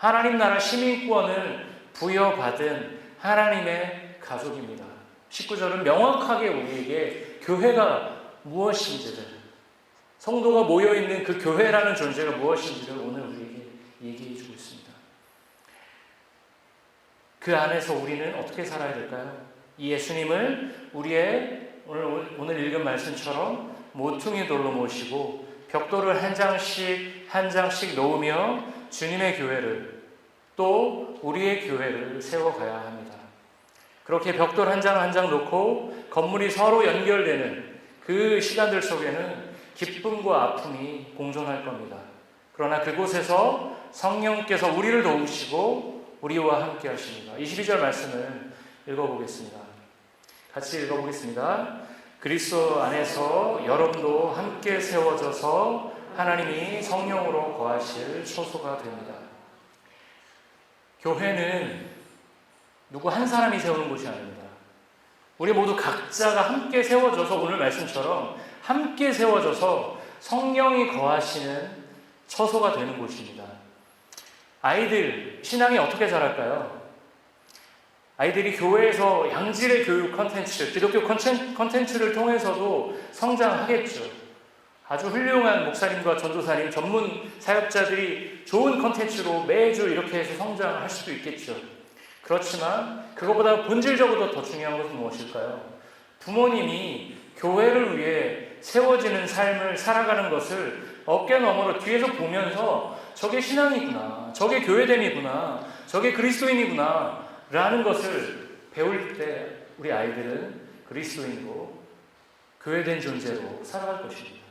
하나님 나라 시민권을 부여받은 하나님의 가족입니다. 19절은 명확하게 우리에게 교회가 무엇인지를, 성도가 모여있는 그 교회라는 존재가 무엇인지를 오늘 우리에게 얘기해 주고 있습니다. 그 안에서 우리는 어떻게 살아야 될까요? 이 예수님을 우리의 오늘 읽은 말씀처럼 모퉁이 돌로 모시고 벽돌을 한 장씩 한 장씩 놓으며 주님의 교회를, 또 우리의 교회를 세워가야 합니다. 그렇게 벽돌 한 장 한 장 놓고 건물이 서로 연결되는 그 시간들 속에는 기쁨과 아픔이 공존할 겁니다. 그러나 그곳에서 성령께서 우리를 도우시고 우리와 함께 하십니다. 22절 말씀을 읽어보겠습니다. 같이 읽어보겠습니다. 그리스도 안에서 여러분도 함께 세워져서 하나님이 성령으로 거하실 초소가 됩니다. 교회는 누구 한 사람이 세우는 곳이 아닙니다. 우리 모두 각자가 함께 세워져서, 오늘 말씀처럼 함께 세워져서 성령이 거하시는 처소가 되는 곳입니다. 아이들 신앙이 어떻게 자랄까요? 아이들이 교회에서 양질의 교육 컨텐츠, 기독교 컨텐츠를 통해서도 성장하겠죠. 아주 훌륭한 목사님과 전도사님, 전문 사역자들이 좋은 컨텐츠로 매주 이렇게 해서 성장할 수도 있겠죠. 그렇지만 그것보다 본질적으로 더 중요한 것은 무엇일까요? 부모님이 교회를 위해 세워지는 삶을 살아가는 것을 어깨 너머로 뒤에서 보면서 저게 신앙이구나, 저게 교회됨이구나, 저게 그리스도인이구나 라는 것을 배울 때 우리 아이들은 그리스도인으로 교회된 존재로 살아갈 것입니다.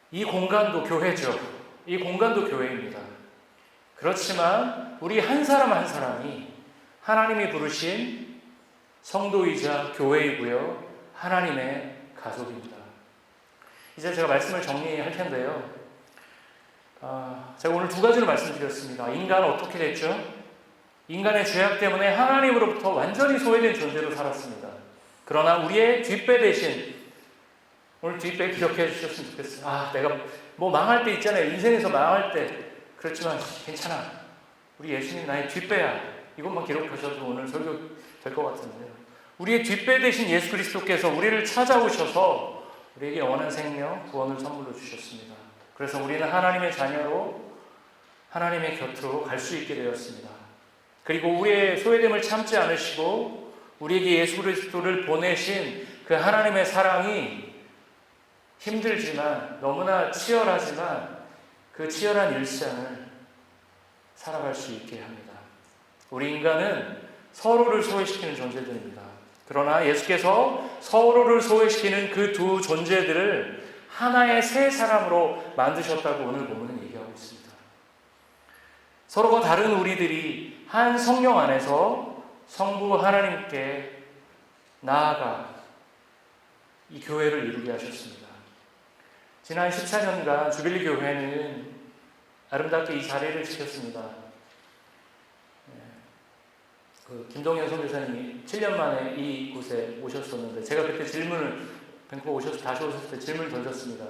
이 공간도 교회죠. 이 공간도 교회입니다. 그렇지만 우리 한 사람 한 사람이 하나님이 부르신 성도이자 교회이고요, 하나님의 가족입니다. 이제 제가 말씀을 정리할 텐데요. 제가 오늘 두 가지로 말씀드렸습니다. 인간은 어떻게 됐죠? 인간의 죄악 때문에 하나님으로부터 완전히 소외된 존재로 살았습니다. 그러나 우리의 뒷배 대신, 오늘 뒷배 기억해 주셨으면 좋겠어요. 내가 뭐 망할 때 있잖아요. 인생에서 망할 때. 그렇지만 괜찮아. 우리 예수님 나의 뒷배야. 이것만 기록하셔도 오늘 설교 될 것 같은데요. 우리의 뒷배 대신 예수 그리스도께서 우리를 찾아오셔서 우리에게 영원한 생명, 구원을 선물로 주셨습니다. 그래서 우리는 하나님의 자녀로 하나님의 곁으로 갈 수 있게 되었습니다. 그리고 우리의 소외됨을 참지 않으시고 우리에게 예수 그리스도를 보내신 그 하나님의 사랑이 힘들지만, 너무나 치열하지만 그 치열한 일상을 살아갈 수 있게 합니다. 우리 인간은 서로를 소외시키는 존재들입니다. 그러나 예수께서 서로를 소외시키는 그 두 존재들을 하나의 새 사람으로 만드셨다고 오늘 본문은 얘기하고 있습니다. 서로가 다른 우리들이 한 성령 안에서 성부 하나님께 나아가 이 교회를 이루게 하셨습니다. 지난 14년간 주빌리 교회는 아름답게 이 자리를 지켰습니다. 김동현 선교사님이 7년 만에 이곳에 오셨었는데, 제가 그때 질문을, 밴쿠버 다시 오셨을 때 질문을 던졌습니다.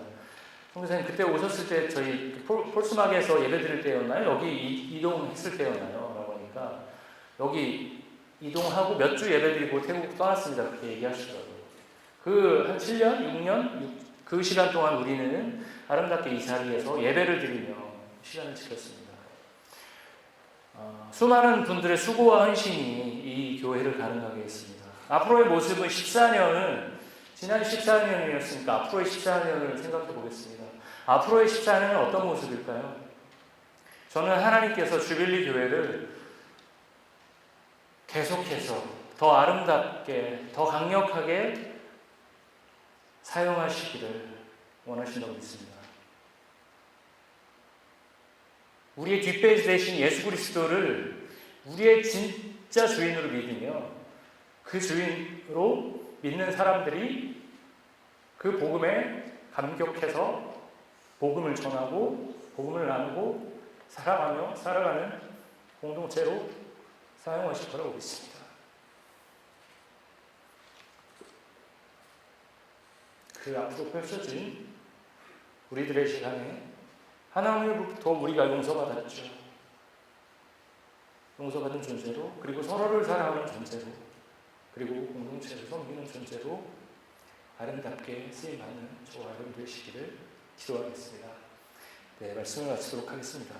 선교사님, 그때 오셨을 때 저희 폴스막에서 예배 드릴 때였나요? 여기 이동했을 때였나요? 라고 하니까 여기 이동하고 몇 주 예배 드리고 태국 떠났습니다. 그렇게 얘기하시더라고요. 그 한 7년, 6년 그 시간 동안 우리는 아름답게 이 자리에서 예배를 드리며 시간을 지켰습니다. 수많은 분들의 수고와 헌신이 이 교회를 가능하게 했습니다. 앞으로의 모습은 14년은, 지난 14년이었으니까 앞으로의 14년을 생각해 보겠습니다. 앞으로의 14년은 어떤 모습일까요? 저는 하나님께서 주빌리 교회를 계속해서 더 아름답게, 더 강력하게 사용하시기를 원하신다고 믿습니다. 우리의 뒷배 대신 예수 그리스도를 우리의 진짜 주인으로 믿으며 그 주인으로 믿는 사람들이 그 복음에 감격해서 복음을 전하고 복음을 나누고 살아가며 살아가는 공동체로 사용하실 거라고 믿습니다. 그 앞으로 펼쳐진 우리들의 시간에 하나님으로부터 우리가 용서받았죠. 용서받은 존재로, 그리고 서로를 사랑하는 존재로, 그리고 공동체를 섬기는 존재로 아름답게 쓰임받는 저와 여러분 되시기를 기도하겠습니다. 네, 말씀을 마치도록 하겠습니다.